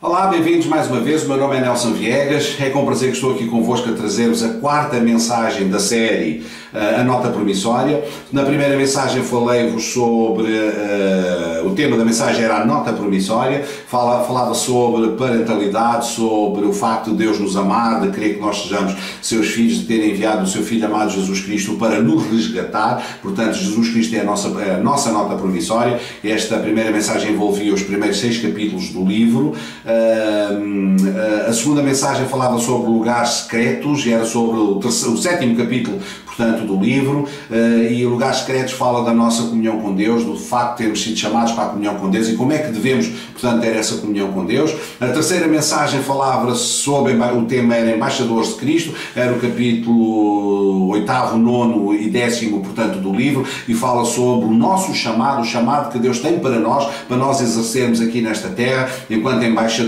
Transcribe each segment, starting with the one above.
Olá, bem-vindos mais uma vez. O meu nome é Nelson Viegas. É com prazer que estou aqui convosco a trazer-vos a quarta mensagem da série A Nota Promissória. Na primeira mensagem falei-vos sobre... o tema da mensagem era a Nota Promissória. Falava sobre parentalidade, sobre o facto de Deus nos amar, de querer que nós sejamos seus filhos, de ter enviado o seu Filho amado Jesus Cristo para nos resgatar. Portanto, Jesus Cristo é a nossa Nota Promissória. Esta primeira mensagem envolvia os primeiros 6 capítulos do livro. A segunda mensagem falava sobre lugares secretos, e era sobre o 7º capítulo, portanto, do livro, e lugares secretos fala da nossa comunhão com Deus, do facto de termos sido chamados para a comunhão com Deus e como é que devemos, portanto, ter essa comunhão com Deus. A terceira mensagem falava sobre, o tema era Embaixadores de Cristo, era o capítulo 8º, 9º e 10º, portanto, do livro, e fala sobre o nosso chamado, o chamado que Deus tem para nós exercermos aqui nesta terra, enquanto embaixadores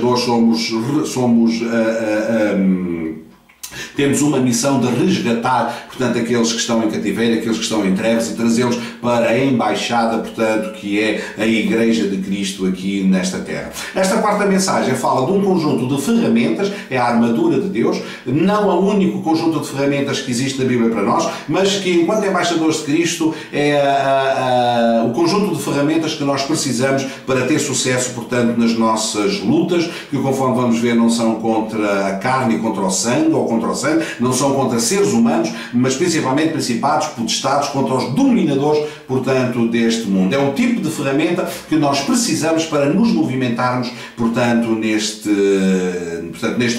temos uma missão de resgatar, portanto, aqueles que estão em cativeiro, aqueles que estão em trevas e trazê-los para a embaixada, portanto, que é a Igreja de Cristo aqui nesta terra. Esta quarta mensagem fala de um conjunto de ferramentas, é a armadura de Deus, não é o único conjunto de ferramentas que existe na Bíblia para nós, mas que, enquanto embaixadores de Cristo, é o conjunto de ferramentas que nós precisamos para ter sucesso, portanto, nas nossas lutas, que, conforme vamos ver, não são contra a carne e contra o sangue, ou contra o sangue, não são contra seres humanos, mas principalmente principados, potestades, contra os dominadores, portanto, deste mundo. É um tipo de ferramenta que nós precisamos para nos movimentarmos, portanto, neste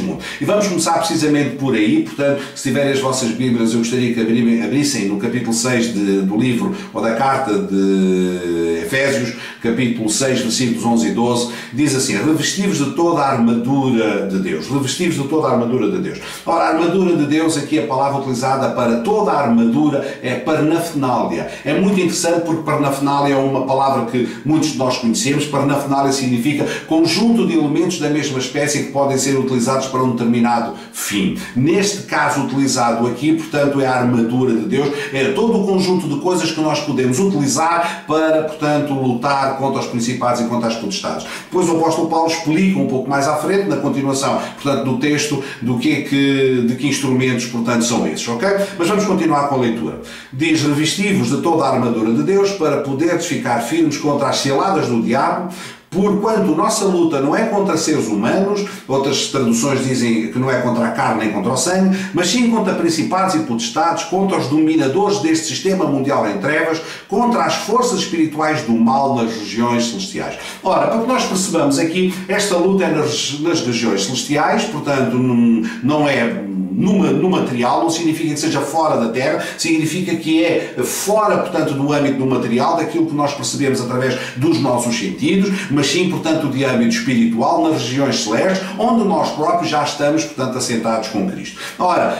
mundo. E vamos começar precisamente por aí. Portanto, se tiverem as vossas Bíblias, eu gostaria que abrissem no capítulo 6 do livro, ou da carta de Efésios, capítulo 6, versículos 11 e 12, diz assim: revesti-vos de toda a armadura de Deus. Revesti-vos de toda a armadura de Deus. Ora, a armadura de Deus, aqui a palavra utilizada para toda a armadura é parnafernália. É muito interessante porque parnafernália é uma palavra que muitos de nós conhecemos. Parnafernália significa conjunto de elementos da mesma espécie que podem ser utilizados para um determinado fim. Neste caso utilizado aqui, portanto, é a armadura de Deus. É todo o conjunto de coisas que nós podemos utilizar para, portanto, lutar contra os principados e contra as potestades. Depois o apóstolo Paulo explica um pouco mais à frente, na continuação, portanto, do texto, de que instrumentos, portanto, são esses, ok? Mas vamos continuar com a leitura. Diz: revesti-vos de toda a armadura de Deus para poderes ficar firmes contra as ciladas do diabo, porquanto nossa luta não é contra seres humanos, outras traduções dizem que não é contra a carne nem contra o sangue, mas sim contra principados e potestades, contra os dominadores deste sistema mundial em trevas, contra as forças espirituais do mal nas regiões celestiais. Ora, para que nós percebamos aqui, esta luta é nas regiões celestiais, portanto, não é no material, não significa que seja fora da terra, significa que é fora, portanto, do âmbito do material, daquilo que nós percebemos através dos nossos sentidos, mas sim, portanto, de âmbito espiritual, nas regiões celestes, onde nós próprios já estamos, portanto, assentados com Cristo. Ora,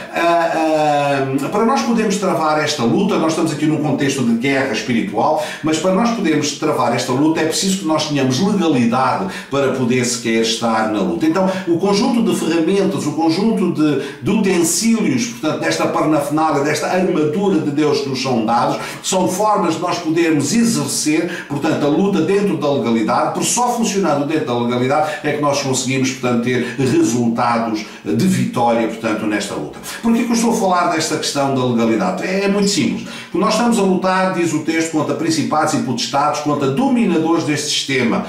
para nós podermos travar esta luta, nós estamos aqui num contexto de guerra espiritual, mas para nós podermos travar esta luta é preciso que nós tenhamos legalidade para poder sequer estar na luta. Então, o conjunto de ferramentas, o conjunto de utensílios, portanto, desta parnafernália, desta armadura de Deus que nos são dados, são formas de nós podermos exercer, portanto, a luta dentro da legalidade, porque só funcionando dentro da legalidade é que nós conseguimos, portanto, ter resultados de vitória, portanto, nesta luta. Por que eu estou a falar desta questão da legalidade? É muito simples. Porque nós estamos a lutar, diz o texto, contra principados e potestades, contra dominadores deste sistema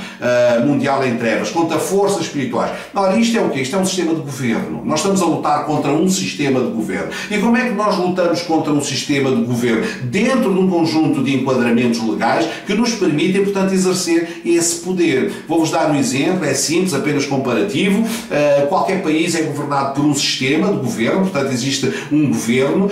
mundial em trevas, contra forças espirituais. Ora, isto é o quê? Isto é um sistema de governo. Nós estamos a lutar contra um sistema de governo. E como é que nós lutamos contra um sistema de governo? Dentro de um conjunto de enquadramentos legais que nos permitem, portanto, exercer esse poder. Vou-vos dar um exemplo, é simples, apenas comparativo. Qualquer país é governado por um sistema de governo, portanto, existe um governo,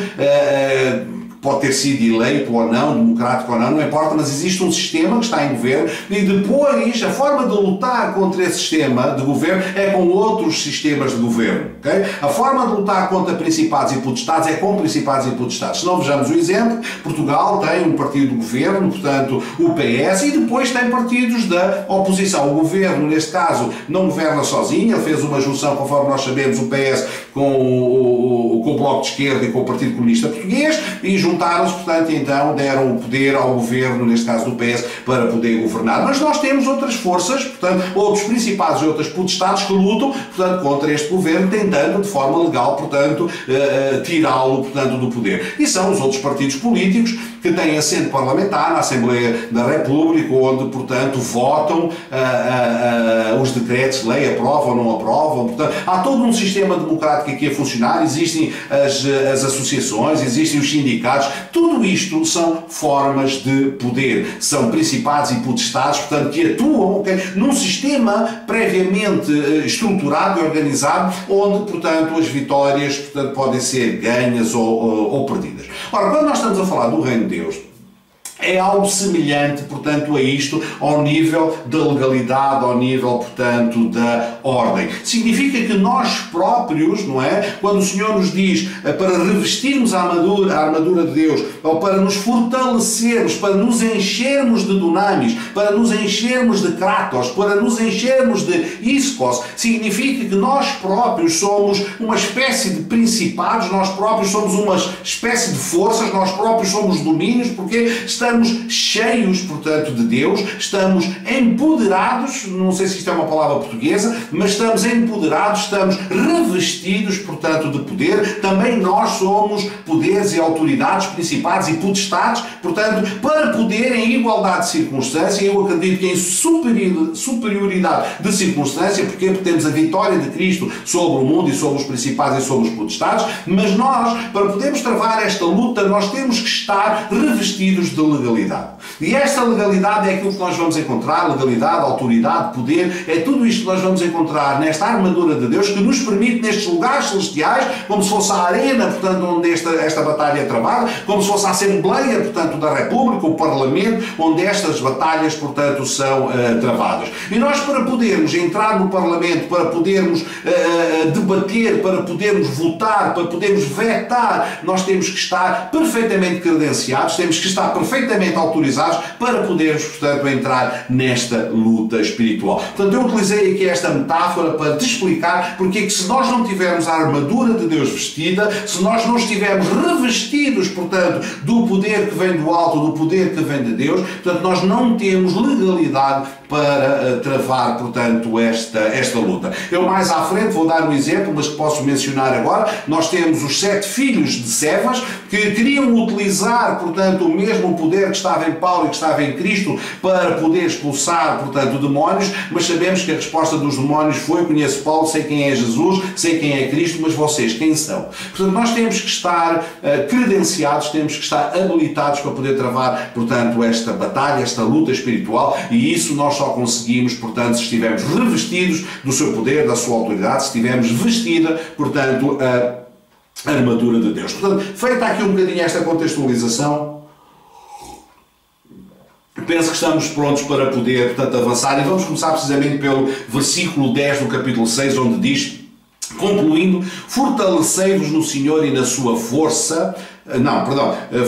pode ter sido eleito ou não, democrático ou não importa, mas existe um sistema que está em governo e depois a forma de lutar contra esse sistema de governo é com outros sistemas de governo. Okay? A forma de lutar contra principados e potestades é com principados e potestades. Se não vejamos o exemplo, Portugal tem um partido de governo, portanto o PS, e depois tem partidos da oposição. O governo, neste caso, não governa sozinho, ele fez uma junção, conforme nós sabemos, o PS com o Bloco de Esquerda e com o Partido Comunista Português, e juntaram-se, portanto, e então deram o poder ao governo, neste caso do PS, para poder governar. Mas nós temos outras forças, portanto, outros principados e outras potestades que lutam, portanto, contra este governo, tentando de forma legal, portanto, tirá-lo, portanto, do poder. E são os outros partidos políticos que têm assento parlamentar na Assembleia da República, onde, portanto, votam os decretos de lei, aprovam ou não aprovam. Portanto, há todo um sistema democrático aqui a funcionar, existem as associações, existem os sindicatos, tudo isto são formas de poder, são principados e potestades, portanto, que atuam num sistema previamente estruturado e organizado, onde, portanto, as vitórias, portanto, podem ser ganhas ou perdidas. Ora, quando nós estamos a falar do Reino de Deus, é algo semelhante, portanto, a isto, ao nível da legalidade, ao nível, portanto, da ordem. Significa que nós próprios, não é? Quando o Senhor nos diz para revestirmos a armadura de Deus, ou para nos fortalecermos, para nos enchermos de dunamis, para nos enchermos de kratos, para nos enchermos de iskos, significa que nós próprios somos uma espécie de principados, nós próprios somos uma espécie de forças, nós próprios somos domínios, porque estamos cheios, portanto, de Deus, estamos empoderados, não sei se isto é uma palavra portuguesa, mas estamos empoderados, estamos revestidos, portanto, de poder. Também nós somos poderes e autoridades, principados e potestades, portanto, para poder, em igualdade de circunstância, eu acredito que em superioridade de circunstância, porque temos a vitória de Cristo sobre o mundo e sobre os principados e sobre os potestades, mas nós, para podermos travar esta luta, nós temos que estar revestidos de legalidade. E esta legalidade é aquilo que nós vamos encontrar, legalidade, autoridade, poder, é tudo isto que nós vamos encontrar nesta armadura de Deus, que nos permite, nestes lugares celestiais, como se fosse a arena, portanto, onde esta batalha é travada, como se fosse a Assembleia, portanto, da República, o Parlamento, onde estas batalhas, portanto, são travadas. E nós, para podermos entrar no Parlamento, para podermos debater, para podermos votar, para podermos vetar, nós temos que estar perfeitamente credenciados, temos que estar perfeitamente autorizados para podermos, portanto, entrar nesta luta espiritual. Portanto, eu utilizei aqui esta metáfora para te explicar porque é que, se nós não tivermos a armadura de Deus vestida, se nós não estivermos revestidos, portanto, do poder que vem do alto, do poder que vem de Deus, portanto, nós não temos legalidade para travar, portanto, esta luta. Eu mais à frente vou dar um exemplo, mas que posso mencionar agora. Nós temos os 7 filhos de Cefas que queriam utilizar, portanto, o mesmo poder que estava em Paulo e que estava em Cristo para poder expulsar, portanto, demónios, mas sabemos que a resposta dos demónios foi: conheço Paulo, sei quem é Jesus, sei quem é Cristo, mas vocês quem são? Portanto, nós temos que estar credenciados, temos que estar habilitados para poder travar, portanto, esta batalha, esta luta espiritual, e isso nós só conseguimos, portanto, se estivermos revestidos do seu poder, da sua autoridade, se estivermos vestida, portanto, a armadura de Deus. Portanto, feita aqui um bocadinho esta contextualização, penso que estamos prontos para poder, portanto, avançar, e vamos começar precisamente pelo versículo 10 do capítulo 6, onde diz, concluindo: fortalecei-vos no Senhor e na sua força.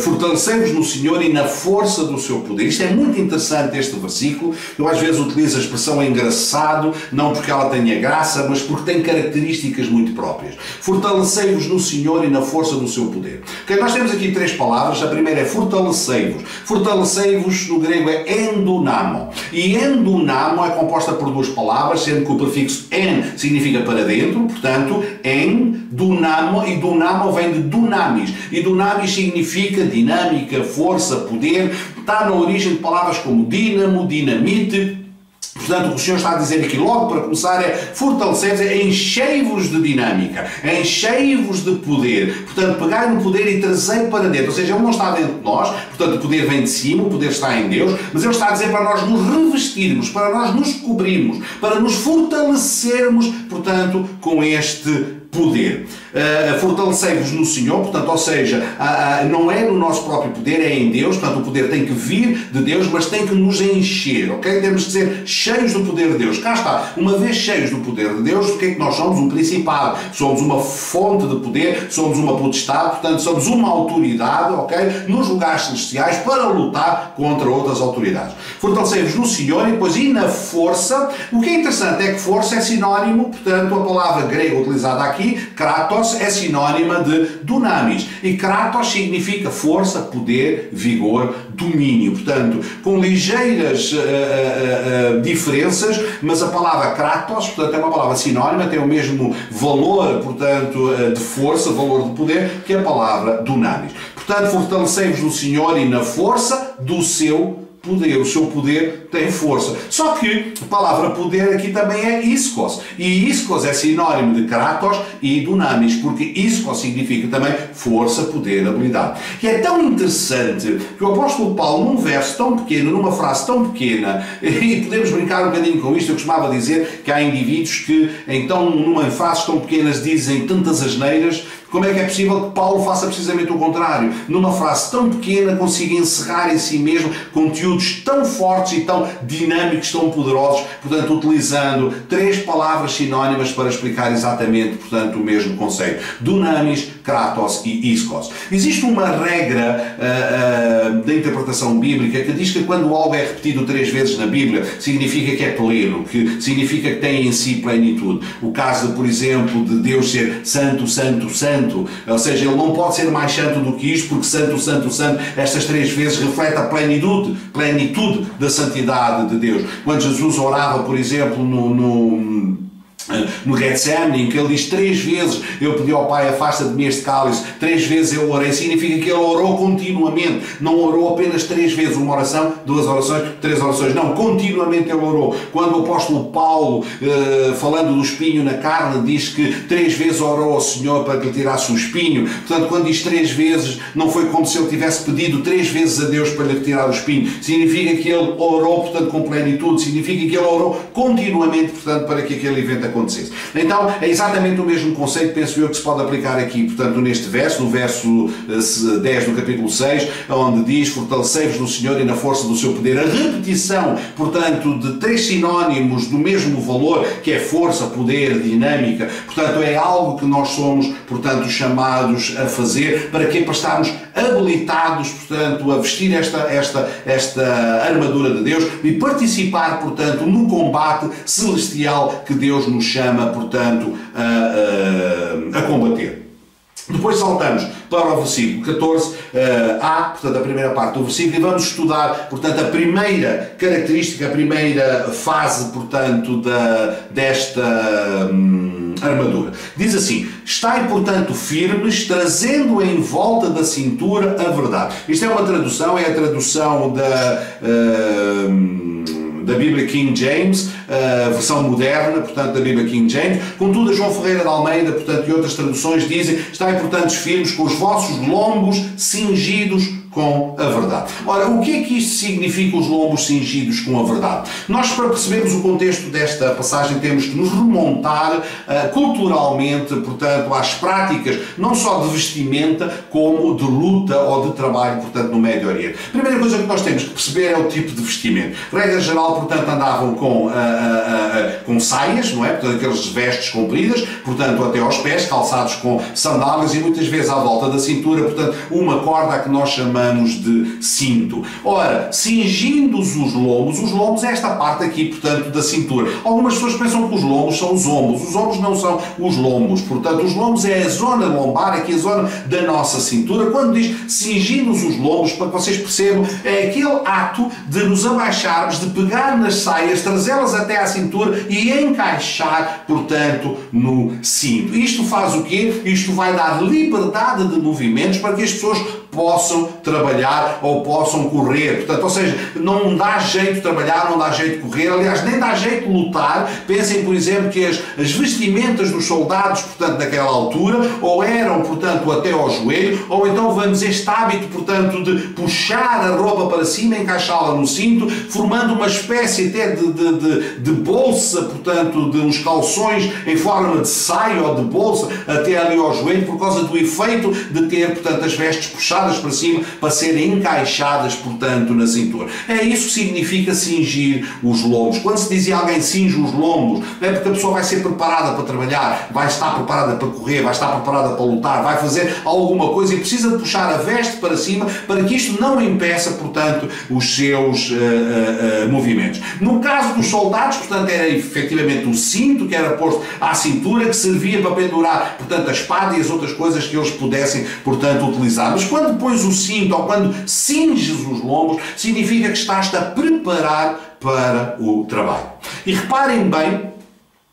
Fortalecei-vos no Senhor e na força do seu poder. Isto é muito interessante, este versículo. Eu às vezes utilizo a expressão engraçado, não porque ela tenha graça, mas porque tem características muito próprias. Fortalecei-vos no Senhor e na força do seu poder. Okay, nós temos aqui 3 palavras. A primeira é fortalecei-vos. Fortalecei-vos no grego é endunamo. E endunamo é composta por 2 palavras, sendo que o prefixo en significa para dentro, portanto, endunamo, e dunamo vem de dunamis. E dunamis significa dinâmica, força, poder. Está na origem de palavras como dínamo, dinamite. Portanto, o que o Senhor está a dizer aqui logo para começar é: fortalecei-vos, é enchei-vos de dinâmica, enchei-vos de poder. Portanto, pegai no poder e trazei para dentro. Ou seja, ele não está dentro de nós, portanto, o poder vem de cima, o poder está em Deus, mas ele está a dizer para nós nos revestirmos, para nós nos cobrirmos, para nos fortalecermos, portanto, com este poder. Fortalecei-vos no Senhor, portanto, ou seja, não é no nosso próprio poder, é em Deus, portanto, o poder tem que vir de Deus, mas tem que nos encher, ok? Temos que ser cheios cheios do poder de Deus. Cá está, uma vez cheios do poder de Deus, o que é que nós somos? Um principado, somos uma fonte de poder, somos uma potestade, portanto somos uma autoridade, ok? Nos lugares celestiais para lutar contra outras autoridades. Fortalecemos no Senhor e depois e na força. O que é interessante é que força é sinónimo, portanto a palavra grega utilizada aqui, kratos, é sinónima de dunamis. E kratos significa força, poder, vigor, domínio. Portanto, com ligeiras diferenças, mas a palavra kratos, portanto, é uma palavra sinónima, tem o mesmo valor, portanto, de força, valor de poder, que a palavra dunamis. Portanto, fortalecemos no Senhor e na força do seu poder. O seu poder tem força. Só que a palavra poder aqui também é iskos. E iskos é sinónimo de kratos e dunamis, porque iskos significa também força, poder, habilidade. E é tão interessante que o apóstolo Paulo, num verso tão pequeno, numa frase tão pequena, e podemos brincar um bocadinho com isto, eu costumava dizer que há indivíduos que, então, numa frases tão pequenas, dizem tantas asneiras. Como é que é possível que Paulo faça precisamente o contrário? Numa frase tão pequena consiga encerrar em si mesmo conteúdos tão fortes e tão dinâmicos, tão poderosos, portanto, utilizando 3 palavras sinónimas para explicar exatamente, portanto, o mesmo conceito. Dunamis, kratos e iskos. Existe uma regra da interpretação bíblica que diz que quando algo é repetido 3 vezes na Bíblia, significa que é pleno, que significa que tem em si plenitude. O caso, por exemplo, de Deus ser santo, santo, santo, ou seja, ele não pode ser mais santo do que isto, porque santo, santo, santo, estas 3 vezes reflete a plenitude da santidade de Deus. Quando Jesus orava, por exemplo, no Getsemane, em que ele diz 3 vezes eu pedi ao Pai, afasta de mim este cálice, 3 vezes eu orei, significa que ele orou continuamente, não orou apenas 3 vezes, uma oração, 2 orações, 3 orações, não, continuamente ele orou. Quando o apóstolo Paulo, falando do espinho na carne, diz que 3 vezes orou ao Senhor para que lhe tirasse o espinho, portanto, quando diz 3 vezes, não foi como se ele tivesse pedido 3 vezes a Deus para lhe tirar o espinho, significa que ele orou, portanto, com plenitude, significa que ele orou continuamente, portanto, para que aquele evento acontecesse. Então, é exatamente o mesmo conceito, penso eu, que se pode aplicar aqui, portanto, neste verso, no verso 10 do capítulo 6, onde diz: fortalecei-vos no Senhor e na força do seu poder. A repetição, portanto, de 3 sinónimos do mesmo valor, que é força, poder, dinâmica, portanto, é algo que nós somos, portanto, chamados a fazer, para que para estarmos habilitados, portanto, a vestir esta armadura de Deus e participar, portanto, no combate celestial que Deus nos chama, portanto, a combater. Depois saltamos para o versículo 14a, portanto a primeira parte do versículo, e vamos estudar, portanto, a primeira característica, a primeira fase, portanto, desta armadura. Diz assim: estai, portanto, firmes, trazendo em volta da cintura a verdade. Isto é uma tradução, é a tradução da Bíblia King James, a versão moderna, portanto, da Bíblia King James. Contudo, a João Ferreira de Almeida, portanto, e outras traduções dizem: estai, portanto, firmes com os vossos lombos cingidos com a verdade. Ora, o que é que isto significa, os lombos cingidos com a verdade? Nós, para percebermos o contexto desta passagem, temos que nos remontar culturalmente, portanto, às práticas, não só de vestimenta, como de luta ou de trabalho, portanto, no Médio Oriente. A primeira coisa que nós temos que perceber é o tipo de vestimento. Regra geral, portanto, andavam com saias, não é? Portanto, aqueles vestes compridas, portanto, até aos pés, calçados com sandálias e muitas vezes à volta da cintura, portanto, uma corda que nós chamamos de cinto. Ora, cingindo-os os lombos é esta parte aqui, portanto, da cintura. Algumas pessoas pensam que os lombos são os ombros não são os lombos, portanto, os lombos é a zona lombar, aqui a zona da nossa cintura. Quando diz cingindo-os os lombos, para que vocês percebam, é aquele ato de nos abaixarmos, de pegar nas saias, trazê-las até à cintura e encaixar, portanto, no cinto. Isto faz o quê? Isto vai dar liberdade de movimentos para que as pessoas possam trabalhar ou possam correr. Portanto, ou seja, não dá jeito de trabalhar, não dá jeito de correr, aliás, nem dá jeito de lutar. Pensem, por exemplo, que as vestimentas dos soldados, portanto, naquela altura, ou eram, portanto, até ao joelho, ou então vamos este hábito, portanto, de puxar a roupa para cima, encaixá-la no cinto, formando uma espécie até de bolsa, portanto, de uns calções em forma de saia ou de bolsa até ali ao joelho, por causa do efeito de ter, portanto, as vestes puxadas para cima para serem encaixadas, portanto, na cintura. É isso que significa cingir os lombos. Quando se dizia alguém cinge os lombos, é porque a pessoa vai ser preparada para trabalhar, vai estar preparada para correr, vai estar preparada para lutar, vai fazer alguma coisa e precisa de puxar a veste para cima para que isto não impeça, portanto, os seus movimentos. No caso dos soldados, portanto, era efetivamente o cinto que era posto à cintura, que servia para pendurar, portanto, a espada e as outras coisas que eles pudessem, portanto, utilizar. Mas quando pões o cinto ou quando cinges os lombos, significa que estás-te a preparar para o trabalho. E reparem bem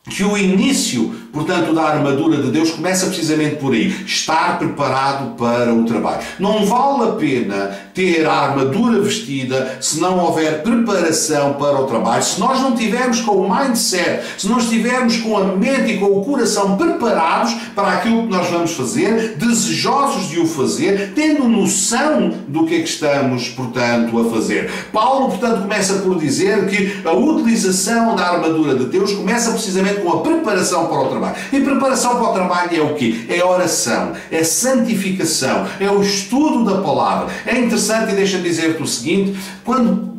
que o início, portanto, da armadura de Deus começa precisamente por aí. Estar preparado para o trabalho. Não vale a pena ter a armadura vestida se não houver preparação para o trabalho. Se nós não tivermos com o mindset, se não estivermos com a mente e com o coração preparados para aquilo que nós vamos fazer, desejosos de o fazer, tendo noção do que é que estamos, portanto, a fazer. Paulo, portanto, começa por dizer que a utilização da armadura de Deus começa precisamente com a preparação para o trabalho. E preparação para o trabalho é o quê? É oração, é santificação, é o estudo da palavra. É interessante, e deixa-me dizer-te o seguinte, quando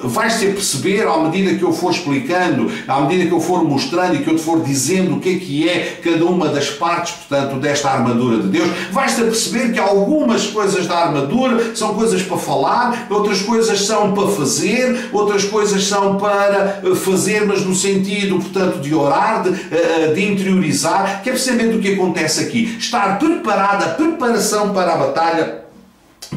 vais ter a perceber, à medida que eu for explicando, à medida que eu for mostrando e que eu te for dizendo o que é cada uma das partes, portanto, desta armadura de Deus, vais ter a perceber que algumas coisas da armadura são coisas para falar, outras coisas são para fazer, outras coisas são para fazer, mas no sentido, portanto, de orar, de interiorizar, que é precisamente o que acontece aqui. Estar preparado, a preparação para a batalha,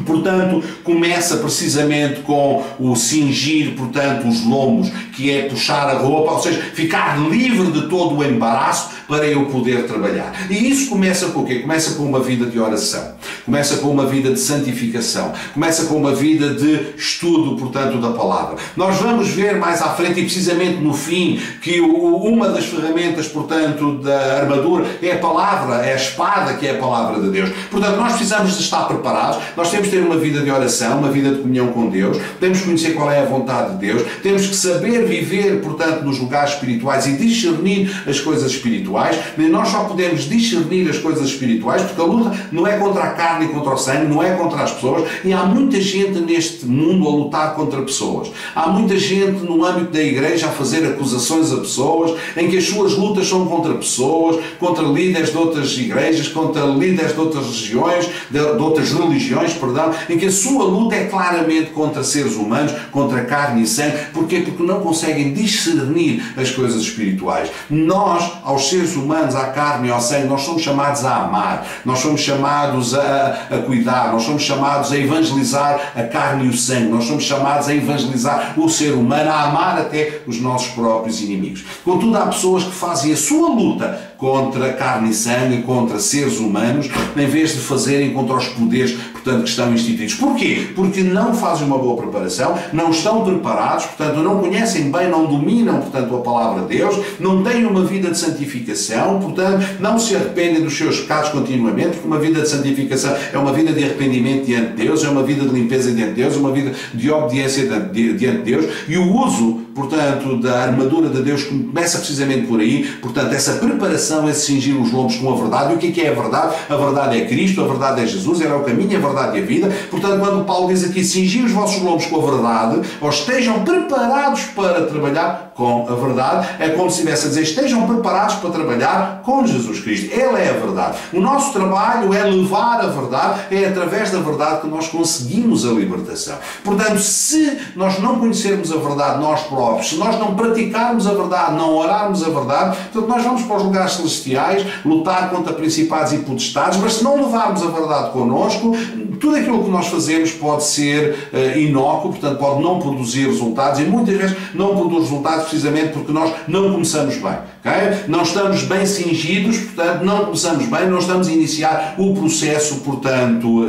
portanto, começa precisamente com o cingir, portanto, os lombos, que é puxar a roupa, ou seja, ficar livre de todo o embaraço para eu poder trabalhar. E isso começa com o quê? Começa com uma vida de oração, começa com uma vida de santificação, começa com uma vida de estudo, portanto, da palavra. Nós vamos ver mais à frente, e precisamente no fim, que uma das ferramentas, portanto, da armadura é a palavra, é a espada, que é a palavra de Deus. Portanto, nós precisamos de estar preparados, nós temos que ter uma vida de oração, uma vida de comunhão com Deus, temos que conhecer qual é a vontade de Deus, temos que saber viver, portanto, nos lugares espirituais e discernir as coisas espirituais. Nós só podemos discernir as coisas espirituais porque a luta não é contra a carne e contra o sangue, não é contra as pessoas, e há muita gente neste mundo a lutar contra pessoas. Há muita gente no âmbito da igreja a fazer acusações a pessoas, em que as suas lutas são contra pessoas, contra líderes de outras igrejas, contra líderes de outras regiões, de outras religiões, perdão, em que a sua luta é claramente contra seres humanos, contra carne e sangue. Porquê? Porque não conseguem discernir as coisas espirituais. Nós, aos seres humanos, à carne e ao sangue, nós somos chamados a amar, nós somos chamados a cuidar, nós somos chamados a evangelizar a carne e o sangue, nós somos chamados a evangelizar o ser humano, a amar até os nossos próprios inimigos. Contudo, há pessoas que fazem a sua luta contra carne e sangue, contra seres humanos, em vez de fazerem contra os poderes, portanto, que estão instituídos. Porquê? Porque não fazem uma boa preparação, não estão preparados, portanto, não conhecem bem, não dominam, portanto, a palavra de Deus, não têm uma vida de santificação, portanto, não se arrependem dos seus pecados continuamente, porque uma vida de santificação é uma vida de arrependimento diante de Deus, é uma vida de limpeza diante de Deus, é uma vida de obediência diante de Deus, e o uso, portanto, da armadura de Deus começa precisamente por aí. Portanto, essa preparação é cingir os lombos com a verdade. E o que é a verdade? A verdade é Cristo, a verdade é Jesus, Ele é o caminho, a verdade e a vida. Portanto, quando Paulo diz aqui, cingir os vossos lombos com a verdade, ou estejam preparados para trabalhar com a verdade, é como se estivesse a dizer, estejam preparados para trabalhar com Jesus Cristo. Ele é a verdade. O nosso trabalho é levar a verdade, é através da verdade que nós conseguimos a libertação. Portanto, se nós não conhecermos a verdade nós próprios, se nós não praticarmos a verdade, não orarmos a verdade, portanto, nós vamos para os lugares celestiais, lutar contra principados e potestades, mas se não levarmos a verdade connosco, tudo aquilo que nós fazemos pode ser inócuo, portanto, pode não produzir resultados, e muitas vezes não produz resultados precisamente porque nós não começamos bem. Okay? Não estamos bem cingidos, portanto, não começamos bem, não estamos a iniciar o processo, portanto,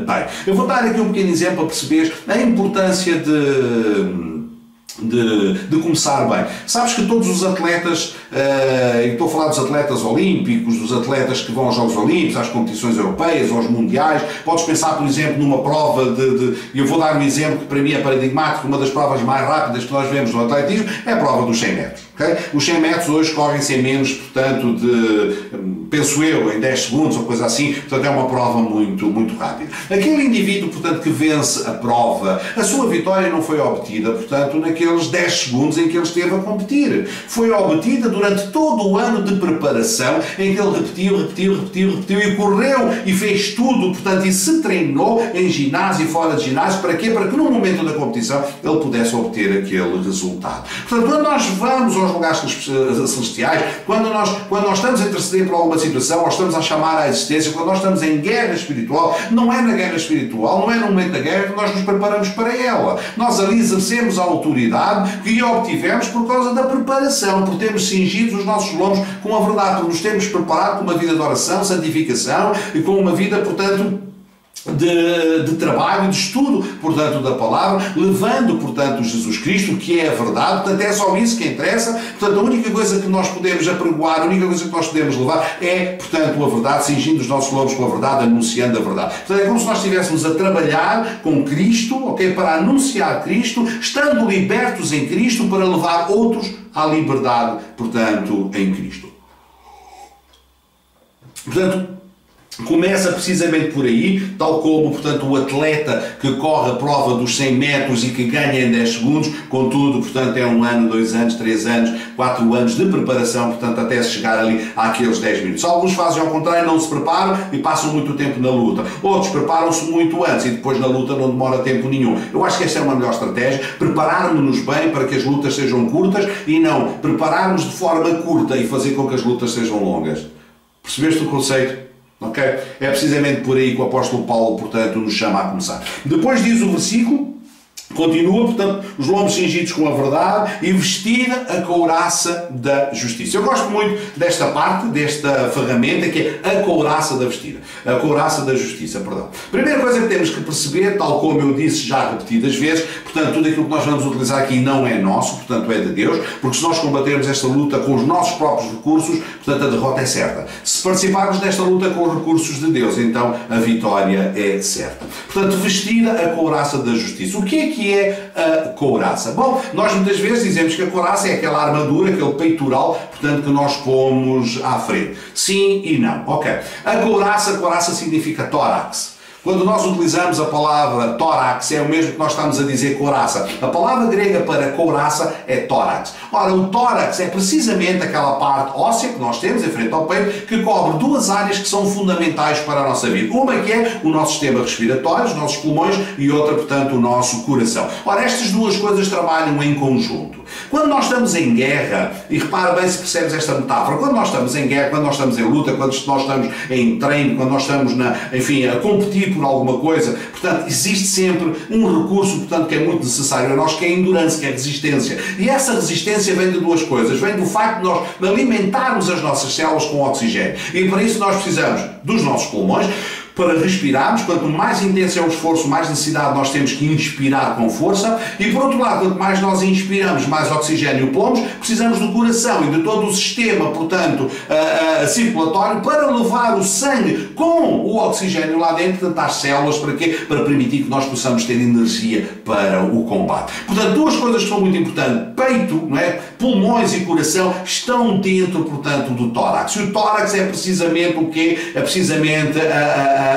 bem. Eu vou dar aqui um pequeno exemplo para perceber a importância de começar bem. Sabes que todos os atletas, e estou a falar dos atletas olímpicos, dos atletas que vão aos Jogos Olímpicos, às competições europeias, aos mundiais, podes pensar, por exemplo, numa prova eu vou dar um exemplo que para mim é paradigmático, uma das provas mais rápidas que nós vemos no atletismo é a prova dos 100 metros. Okay? Os 100 metros hoje correm-se em menos, portanto, penso eu, em 10 segundos ou coisa assim, portanto é uma prova muito rápida. Aquele indivíduo, portanto, que vence a prova, a sua vitória não foi obtida, portanto, naqueles 10 segundos em que ele esteve a competir. Foi obtida durante todo o ano de preparação, em que ele repetiu e correu e fez tudo, portanto, e se treinou em ginásio e fora de ginásio. Para quê? Para que no momento da competição ele pudesse obter aquele resultado. Portanto, quando nós vamos aos lugares celestiais, quando nós estamos a interceder por alguma situação, ou estamos a chamar à existência, quando nós estamos em guerra espiritual, não é na guerra espiritual, não é no momento da guerra que nós nos preparamos para ela. Nós ali exercemos a autoridade que obtivemos por causa da preparação, por termos cingido os nossos lombos com a verdade, por nos termos preparado com uma vida de oração, santificação e com uma vida, portanto, de trabalho, de estudo, portanto, da palavra, levando, portanto, Jesus Cristo, que é a verdade. Portanto, é só isso que interessa. Portanto, a única coisa que nós podemos apregoar, a única coisa que nós podemos levar é, portanto, a verdade, cingindo os nossos lombos com a verdade, anunciando a verdade. Portanto, é como se nós estivéssemos a trabalhar com Cristo, ok, para anunciar Cristo, estando libertos em Cristo, para levar outros à liberdade, portanto, em Cristo. Portanto, começa precisamente por aí, tal como, portanto, o atleta que corre a prova dos 100 metros e que ganha em 10 segundos, contudo, portanto, é 1 ano, 2 anos, 3 anos, 4 anos de preparação, portanto, até se chegar ali àqueles 10 minutos. Alguns fazem ao contrário, não se preparam e passam muito tempo na luta. Outros preparam-se muito antes e depois na luta não demora tempo nenhum. Eu acho que esta é uma melhor estratégia, prepararmos-nos bem para que as lutas sejam curtas e não prepararmos de forma curta e fazer com que as lutas sejam longas. Percebeste o conceito? Okay? É precisamente por aí que o apóstolo Paulo, portanto, nos chama a começar. Depois diz o versículo, continua, portanto, os lombos cingidos com a verdade e vestida a couraça da justiça. Eu gosto muito desta parte, desta ferramenta, que é a couraça da vestida. A couraça da justiça, perdão. Primeira coisa que temos que perceber, tal como eu disse já repetidas vezes, portanto, tudo aquilo que nós vamos utilizar aqui não é nosso, portanto, é de Deus, porque se nós combatermos esta luta com os nossos próprios recursos, portanto, a derrota é certa. Se participarmos desta luta com os recursos de Deus, então a vitória é certa. Portanto, vestida a couraça da justiça. O que é a couraça? Bom, nós muitas vezes dizemos que a couraça é aquela armadura, aquele peitoral, portanto, que nós pomos à frente. Sim e não. Ok. A couraça significa tórax. Quando nós utilizamos a palavra tórax, é o mesmo que nós estamos a dizer couraça. A palavra grega para couraça é tórax. Ora, o tórax é precisamente aquela parte óssea que nós temos em frente ao peito, que cobre duas áreas que são fundamentais para a nossa vida. Uma que é o nosso sistema respiratório, os nossos pulmões, e outra, portanto, o nosso coração. Ora, estas duas coisas trabalham em conjunto. Quando nós estamos em guerra, e repara bem se percebes esta metáfora, quando nós estamos em guerra, quando nós estamos em luta, quando nós estamos em treino, quando nós estamos, a competir por alguma coisa, portanto, existe sempre um recurso, portanto, que é muito necessário a nós, que é a endurance, que é a resistência. E essa resistência vem de duas coisas. Vem do facto de nós alimentarmos as nossas células com oxigênio. E para isso nós precisamos dos nossos pulmões, para respirarmos. Quanto mais intenso é o esforço, mais necessidade nós temos que inspirar com força. E por outro lado, quanto mais nós inspiramos, mais oxigênio pomos, precisamos do coração e de todo o sistema, portanto, circulatório, para levar o sangue com o oxigênio lá dentro, portanto, às células. Para quê? Para permitir que nós possamos ter energia para o combate. Portanto, duas coisas que são muito importantes. Peito, não é? Pulmões e coração estão dentro, portanto, do tórax. E o tórax é precisamente o quê? É precisamente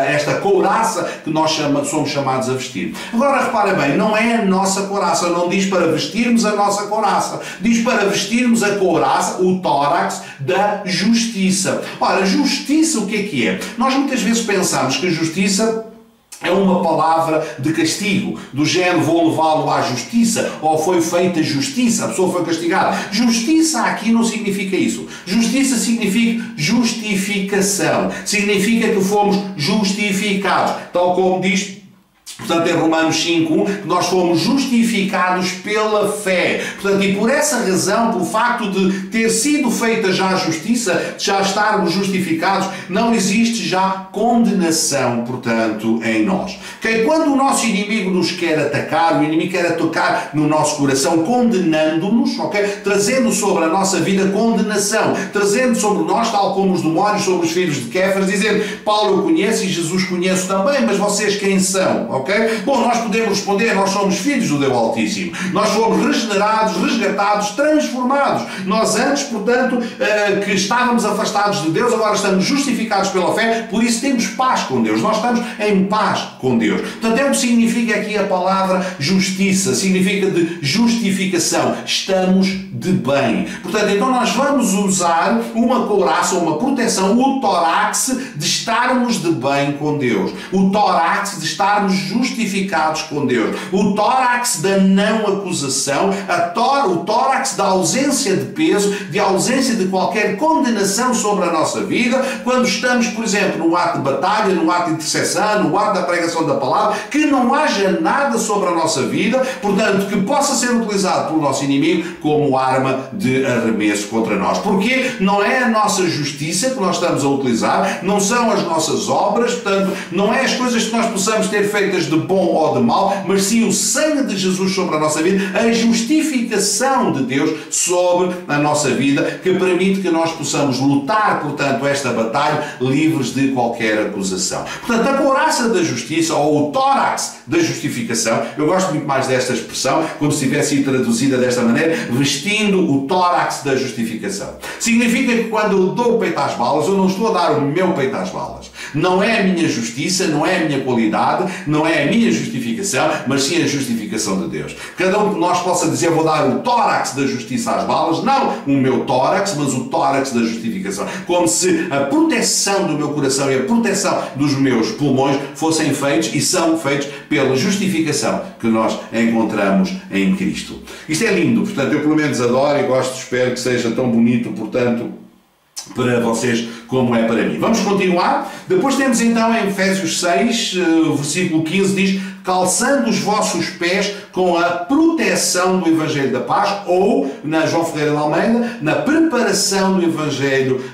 esta couraça que nós somos chamados a vestir. Agora, repara bem, não é a nossa couraça, não diz para vestirmos a nossa couraça, diz para vestirmos a couraça, o tórax, da justiça. Ora, justiça o que é? Nós muitas vezes pensamos que justiça é uma palavra de castigo, do género vou levá-lo à justiça, ou foi feita justiça, a pessoa foi castigada. Justiça aqui não significa isso. Justiça significa justificação. Significa que fomos justificados. Tal como diz, portanto, em Romanos 5:1, que nós fomos justificados pela fé. Portanto, e por essa razão, pelo facto de ter sido feita já a justiça, de já estarmos justificados, não existe já condenação, portanto, em nós. Okay? Quando o nosso inimigo nos quer atacar, o inimigo quer atacar no nosso coração, condenando-nos, okay? Trazendo sobre a nossa vida condenação, trazendo sobre nós, tal como os demónios, sobre os filhos de Kéfas, dizendo, Paulo eu conheço e Jesus conheço também, mas vocês quem são? Okay? Evangelho? Bom, nós podemos responder, nós somos filhos do Deus Altíssimo. Nós fomos regenerados, resgatados, transformados. Nós antes, portanto, que estávamos afastados de Deus, agora estamos justificados pela fé, por isso temos paz com Deus. Nós estamos em paz com Deus. Portanto, é o que significa aqui a palavra justiça, significa de justificação. Estamos de bem. Portanto, então nós vamos usar uma couraça, uma proteção, o tórax de estarmos de bem com Deus. O tórax de estarmos justificados com Deus. O tórax da não acusação, o tórax da ausência de peso, de ausência de qualquer condenação sobre a nossa vida, quando estamos, por exemplo, no ato de batalha, no ato de intercessão, no ato da pregação da palavra, que não haja nada sobre a nossa vida, portanto, que possa ser utilizado pelo nosso inimigo como arma de arremesso contra nós. Porque não é a nossa justiça que nós estamos a utilizar, não são as nossas obras, portanto, não é as coisas que nós possamos ter feitas de bom ou de mal, mas sim o sangue de Jesus sobre a nossa vida, a justificação de Deus sobre a nossa vida, que permite que nós possamos lutar, portanto, esta batalha livres de qualquer acusação. Portanto, a couraça da justiça, ou o tórax da justificação, eu gosto muito mais desta expressão, como se tivesse sido traduzida desta maneira, vestindo o tórax da justificação. Significa que quando eu dou o peito às balas, eu não estou a dar o meu peito às balas. Não é a minha justiça, não é a minha qualidade, não é a minha justificação, mas sim a justificação de Deus. Cada um de nós possa dizer, vou dar o tórax da justiça às balas, não o meu tórax, mas o tórax da justificação. Como se a proteção do meu coração e a proteção dos meus pulmões fossem feitos e são feitos pela justificação que nós encontramos em Cristo. Isto é lindo, portanto, eu pelo menos adoro e gosto, espero que seja tão bonito, portanto, para vocês como é para mim. Vamos continuar. Depois temos então em Efésios 6, versículo 15, diz: calçando os vossos pés com a proteção do Evangelho da Paz, ou, na João Ferreira de Almeida, na preparação do Evangelho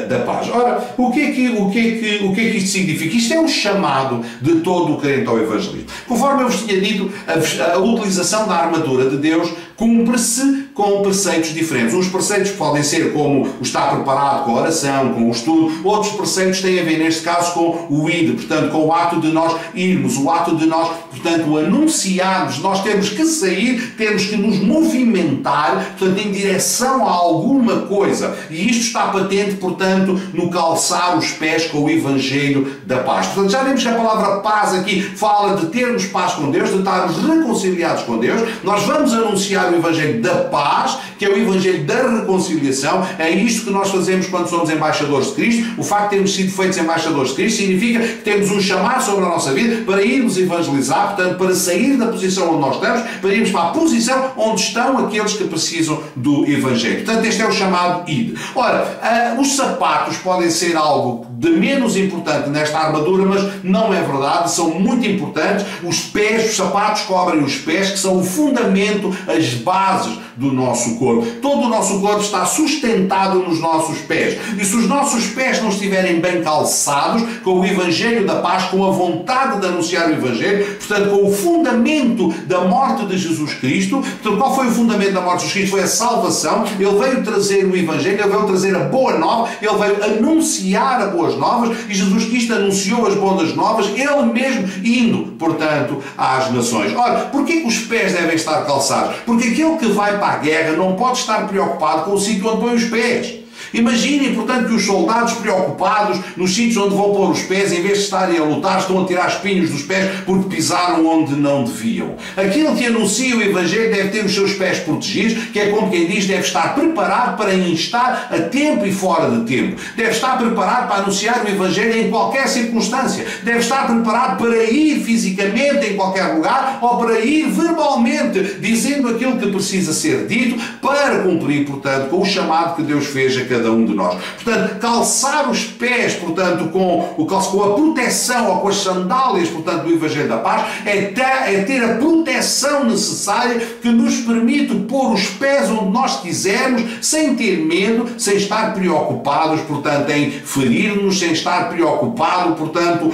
da Paz. Ora, o que é que isto significa? Isto é um chamado de todo o crente ao Evangelismo. Conforme eu vos tinha dito, a utilização da armadura de Deus cumpre-se com preceitos diferentes. Uns preceitos podem ser como o estar preparado com a oração, com o estudo. Outros preceitos têm a ver, neste caso, com o ir, portanto, com o ato de nós irmos, o ato de nós, portanto, anunciarmos. Nós temos que sair, temos que nos movimentar, portanto, em direção a alguma coisa. E isto está patente, portanto, no calçar os pés com o Evangelho da Paz. Portanto, já vimos que a palavra paz aqui fala de termos paz com Deus, de estarmos reconciliados com Deus. Nós vamos anunciar o Evangelho da Paz, que é o Evangelho da reconciliação. É isto que nós fazemos quando somos embaixadores de Cristo. O facto de termos sido feitos embaixadores de Cristo significa que temos um chamado sobre a nossa vida para irmos evangelizar, portanto, para sair da posição onde nós estamos, para irmos para a posição onde estão aqueles que precisam do Evangelho. Portanto, este é o chamado id. Ora, os sapatos podem ser algo de menos importante nesta armadura, mas não é verdade, são muito importantes. Os pés, os sapatos cobrem os pés, que são o fundamento, as bases do nosso corpo. Todo o nosso corpo está sustentado nos nossos pés. E se os nossos pés não estiverem bem calçados com o Evangelho da Paz, com a vontade de anunciar o Evangelho, portanto, com o fundamento da morte de Jesus Cristo, portanto, qual foi o fundamento da morte de Jesus Cristo? Foi a salvação. Ele veio trazer o Evangelho, ele veio trazer a boa nova, ele veio anunciar as boas novas, e Jesus Cristo anunciou as boas novas, ele mesmo indo, portanto, às nações. Ora, porquê que os pés devem estar calçados? Porque aquele que vai para a guerra não pode estar preocupado com o sítio onde põe os pés. Imaginem, portanto, que os soldados preocupados nos sítios onde vão pôr os pés, em vez de estarem a lutar, estão a tirar espinhos dos pés porque pisaram onde não deviam. Aquele que anuncia o Evangelho deve ter os seus pés protegidos, que é como quem diz, deve estar preparado para instar a tempo e fora de tempo. Deve estar preparado para anunciar o Evangelho em qualquer circunstância. Deve estar preparado para ir fisicamente em qualquer lugar ou para ir verbalmente, dizendo aquilo que precisa ser dito para cumprir, portanto, com o chamado que Deus fez a cada um de nós. Portanto, calçar os pés, portanto, com a proteção ou com as sandálias, portanto, do Evangelho da Paz, é ter a proteção necessária que nos permite pôr os pés onde nós quisermos, sem ter medo, sem estar preocupados, portanto, em ferir-nos, sem estar preocupado, portanto,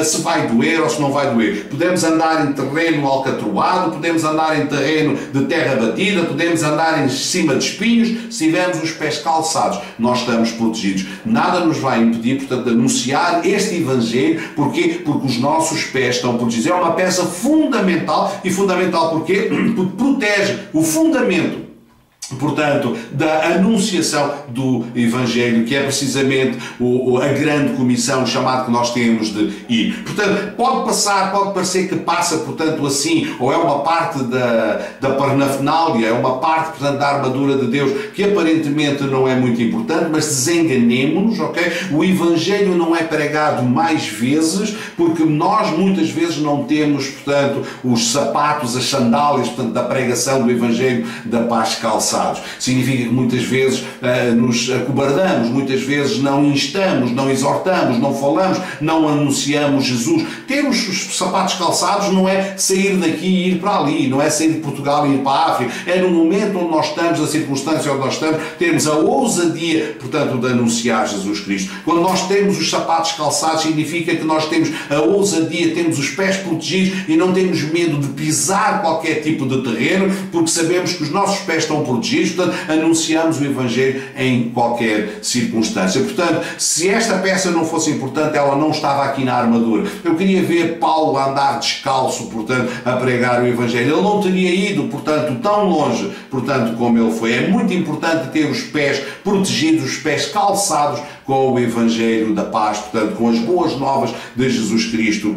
se vai doer ou se não vai doer. Podemos andar em terreno alcatroado, podemos andar em terreno de terra batida, podemos andar em cima de espinhos, se tivermos os pés calçados. nós estamos protegidos. Nada nos vai impedir, portanto, de anunciar este Evangelho. Porquê? Porque os nossos pés estão protegidos. É uma peça fundamental. E fundamental porquê? Porque protege o fundamento, portanto, da anunciação do Evangelho, que é precisamente a grande comissão, chamada que nós temos de ir. Portanto, pode parecer que passa, portanto, assim, ou é uma parte da parafernália, é uma parte, portanto, da armadura de Deus, que aparentemente não é muito importante, mas desenganemo-nos, ok? O Evangelho não é pregado mais vezes, porque nós muitas vezes não temos, portanto, os sapatos, as sandálias, portanto, da pregação do Evangelho da paz calçada. Significa que muitas vezes nos acobardamos, muitas vezes não instamos, não exortamos, não falamos, não anunciamos Jesus. Termos os sapatos calçados não é sair daqui e ir para ali, não é sair de Portugal e ir para a África. É no momento onde nós estamos, na circunstância onde nós estamos, temos a ousadia, portanto, de anunciar Jesus Cristo. Quando nós temos os sapatos calçados, significa que nós temos a ousadia, temos os pés protegidos e não temos medo de pisar qualquer tipo de terreno, porque sabemos que os nossos pés estão protegidos. Portanto, anunciamos o Evangelho em qualquer circunstância. Portanto, se esta peça não fosse importante, ela não estava aqui na armadura. Eu queria ver Paulo andar descalço, portanto, a pregar o Evangelho. Ele não teria ido, portanto, tão longe, portanto, como ele foi. É muito importante ter os pés protegidos, os pés calçados com o Evangelho da paz, portanto, com as boas novas de Jesus Cristo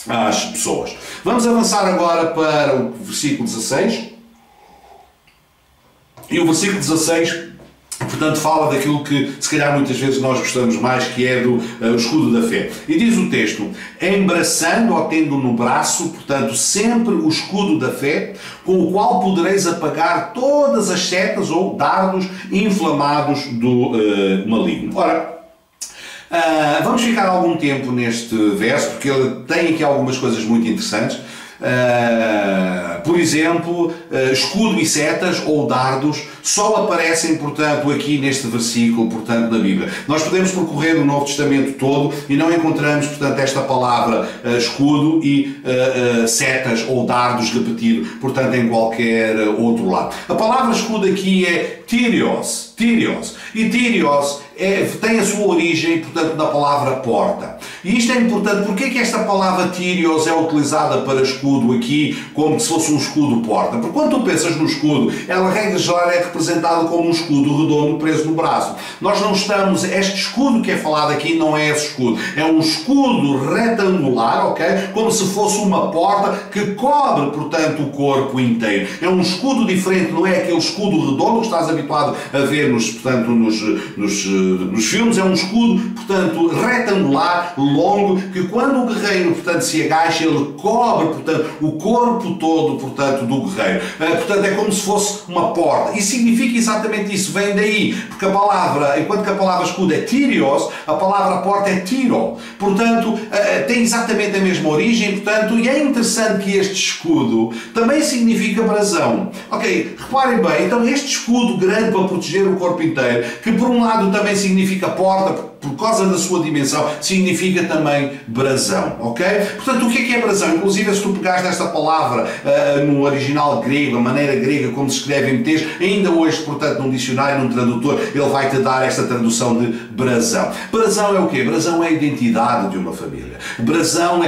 às pessoas. Vamos avançar agora para o versículo 16. E o versículo 16, portanto, fala daquilo que, se calhar, muitas vezes nós gostamos mais, que é do escudo da fé. E diz o texto: embraçando ou tendo no braço, portanto, sempre o escudo da fé, com o qual podereis apagar todas as setas ou dardos inflamados do maligno. Ora, vamos ficar algum tempo neste verso, porque ele tem aqui algumas coisas muito interessantes. Por exemplo, escudo e setas ou dardos só aparecem, portanto, aqui neste versículo, portanto, na Bíblia. Nós podemos percorrer o Novo Testamento todo e não encontramos, portanto, esta palavra escudo e setas ou dardos repetido, portanto, em qualquer outro lado. A palavra escudo aqui é Tyrios. E Tyrios tem a sua origem, portanto, na palavra porta. E isto é importante. Porque é que esta palavra Tyrios é utilizada para escudo aqui, como se fosse um escudo porta? Porque quando tu pensas no escudo, ela, regra geral, é representada como um escudo redondo preso no braço. Nós não estamos... Este escudo que é falado aqui não é esse escudo. É um escudo retangular, ok? Como se fosse uma porta que cobre, portanto, o corpo inteiro. É um escudo diferente, não é aquele escudo redondo que estás habituado a ver portanto, nos filmes. É um escudo, portanto, retangular, longo, que quando o guerreiro, portanto, se agacha, ele cobre, portanto, o corpo todo, portanto, do guerreiro. Portanto, é como se fosse uma porta. E significa exatamente isso. Vem daí. Porque a palavra, enquanto que a palavra escudo é Tyrios, a palavra porta é Tyro. Portanto, tem exatamente a mesma origem, portanto, e é interessante que este escudo também significa brasão. Ok, reparem bem, então este escudo grande para proteger o corpo inteiro, que por um lado também significa porta, por causa da sua dimensão, significa também brasão, ok? Portanto, o que é brasão? Inclusive, se tu pegares nesta palavra no original grego, a maneira grega como se escreve em texto, ainda hoje, portanto, num dicionário, num tradutor, ele vai-te dar esta tradução de brasão. Brasão é o quê? Brasão é a identidade de uma família. Brasão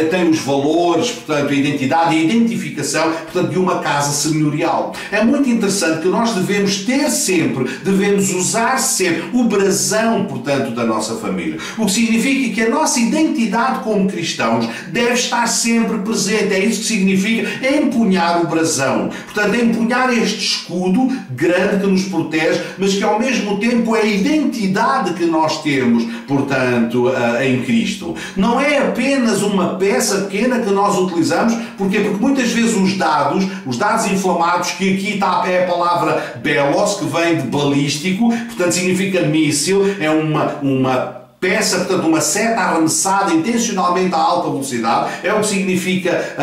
tem os valores, portanto, a identidade e a identificação, portanto, de uma casa senhorial. É muito interessante que nós devemos ter sempre, devemos usar sempre o brasão, portanto, da nossa família. O que significa que a nossa identidade como cristãos deve estar sempre presente. É isso que significa empunhar o brasão. Portanto, empunhar este escudo grande que nos protege, mas que ao mesmo tempo é a identidade que nós temos, portanto, em Cristo. Não é apenas uma peça pequena que nós utilizamos. Porquê? Porque muitas vezes os dados inflamados, que aqui está, é a palavra belos, que vem de balístico, portanto significa míssil, é uma peça, portanto, uma seta arremessada intencionalmente a alta velocidade, é o que significa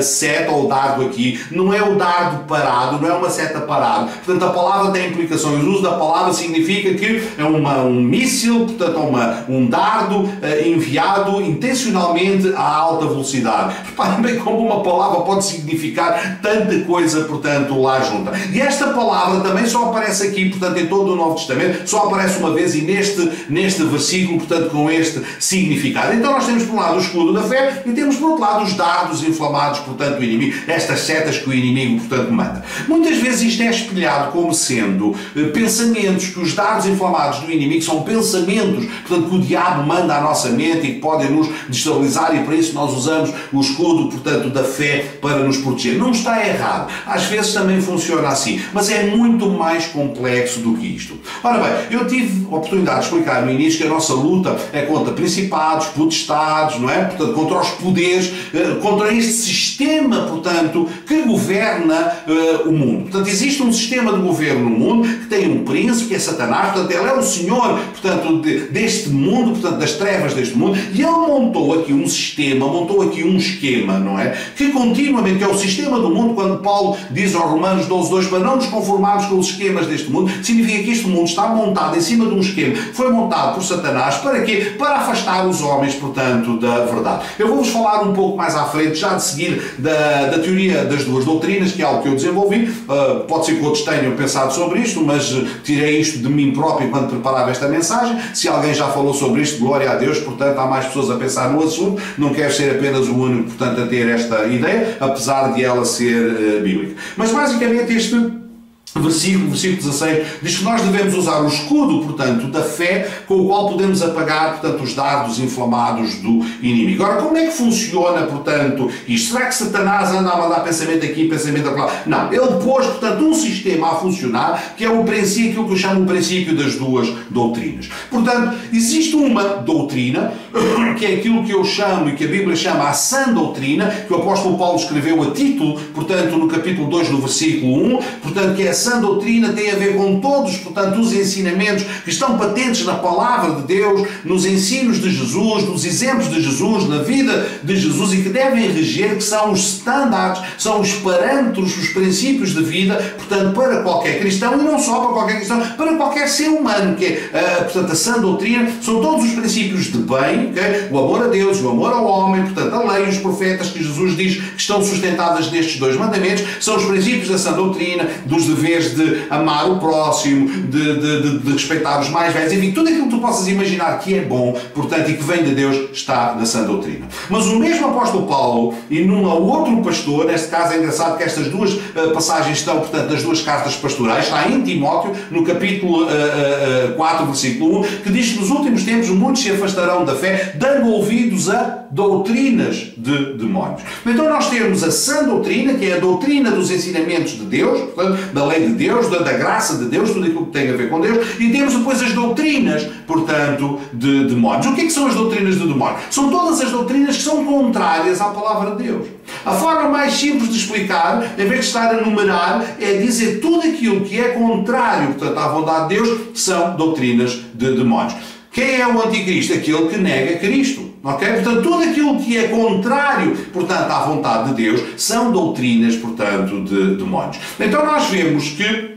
seta ou dardo aqui, não é o dardo parado, não é uma seta parada. Portanto, a palavra tem implicações, o uso da palavra significa que é um míssil, portanto, um dardo enviado intencionalmente a alta velocidade. Reparem bem como uma palavra pode significar tanta coisa, portanto, lá junta. E esta palavra também só aparece aqui, portanto, em todo o Novo Testamento, só aparece uma vez e neste versículo, portanto, com este significado. Então nós temos por um lado o escudo da fé e temos por outro lado os dardos inflamados, portanto, do inimigo, estas setas que o inimigo, portanto, manda. Muitas vezes isto é espelhado como sendo pensamentos, que os dardos inflamados do inimigo são pensamentos, portanto, que o diabo manda à nossa mente e que podem nos destabilizar, e para isso nós usamos o escudo, portanto, da fé para nos proteger. Não está errado. Às vezes também funciona assim, mas é muito mais complexo do que isto. Ora bem, eu tive a oportunidade de explicar no início que a nossa luta é contra principados, potestades, não é? Portanto, contra os poderes, contra este sistema, portanto, que governa o mundo. Portanto, existe um sistema de governo no mundo que tem um príncipe, que é Satanás, portanto, ele é o senhor, portanto, deste mundo, portanto, das trevas deste mundo, e ele montou aqui um sistema, montou aqui um esquema, não é? Que continuamente, que é o sistema do mundo, quando Paulo diz aos Romanos 12:2, para não nos conformarmos com os esquemas deste mundo, significa que este mundo está montado em cima de um esquema que foi montado por Satanás, para quê? Para afastar os homens, portanto, da verdade. Eu vou-vos falar um pouco mais à frente, já de seguir, da teoria das duas doutrinas, que é algo que eu desenvolvi. Pode ser que outros tenham pensado sobre isto, mas tirei isto de mim próprio enquanto preparava esta mensagem. Se alguém já falou sobre isto, glória a Deus, portanto, há mais pessoas a pensar no assunto, não quero ser apenas o único, portanto, a ter esta ideia, apesar de ela ser bíblica. Mas, basicamente, versículo 16, diz que nós devemos usar o escudo, portanto, da fé, com o qual podemos apagar, portanto, os dardos inflamados do inimigo. Agora, como é que funciona, portanto, isto? Será que Satanás anda a mandar pensamento aqui, pensamento lá? Não, ele pôs, portanto, um sistema a funcionar, que é o princípio, aquilo que eu chamo o princípio das duas doutrinas. Portanto, existe uma doutrina, que é aquilo que eu chamo, e que a Bíblia chama a sã doutrina, que o apóstolo Paulo escreveu a Tito, portanto, no capítulo 2, no versículo 1, portanto, que é a sã doutrina, tem a ver com todos, portanto, os ensinamentos que estão patentes na palavra de Deus, nos ensinos de Jesus, nos exemplos de Jesus, na vida de Jesus, e que devem reger, que são os standards, são os parâmetros, os princípios de vida, portanto, para qualquer cristão, e não só para qualquer cristão, para qualquer ser humano, que é, portanto, a sã doutrina, são todos os princípios de bem, okay? O amor a Deus, o amor ao homem, portanto, a lei, os profetas que Jesus diz que estão sustentadas nestes dois mandamentos, são os princípios da sã doutrina, dos deveres de amar o próximo, de respeitar os mais velhos, enfim, tudo aquilo que tu possas imaginar que é bom, portanto, e que vem de Deus, está na sã doutrina. Mas o mesmo apóstolo Paulo e num outro pastor, neste caso é engraçado que estas duas passagens estão, portanto, nas duas cartas pastorais, está em Timóteo, no capítulo 4, versículo 1, que diz que nos últimos tempos muitos se afastarão da fé, dando ouvidos a doutrinas de demónios. Então nós temos a sã doutrina, que é a doutrina dos ensinamentos de Deus, portanto, da lei de Deus, da graça de Deus, tudo aquilo que tem a ver com Deus, e temos depois as doutrinas, portanto, de demónios. O que é que são as doutrinas de demónios? São todas as doutrinas que são contrárias à palavra de Deus. A forma mais simples de explicar, em vez de estar a numerar, é dizer tudo aquilo que é contrário, portanto, à vontade de Deus, são doutrinas de demónios. Quem é o anticristo? Aquele que nega Cristo. Okay? Portanto, tudo aquilo que é contrário, portanto, à vontade de Deus, são doutrinas, portanto, de demónios. Então nós vemos que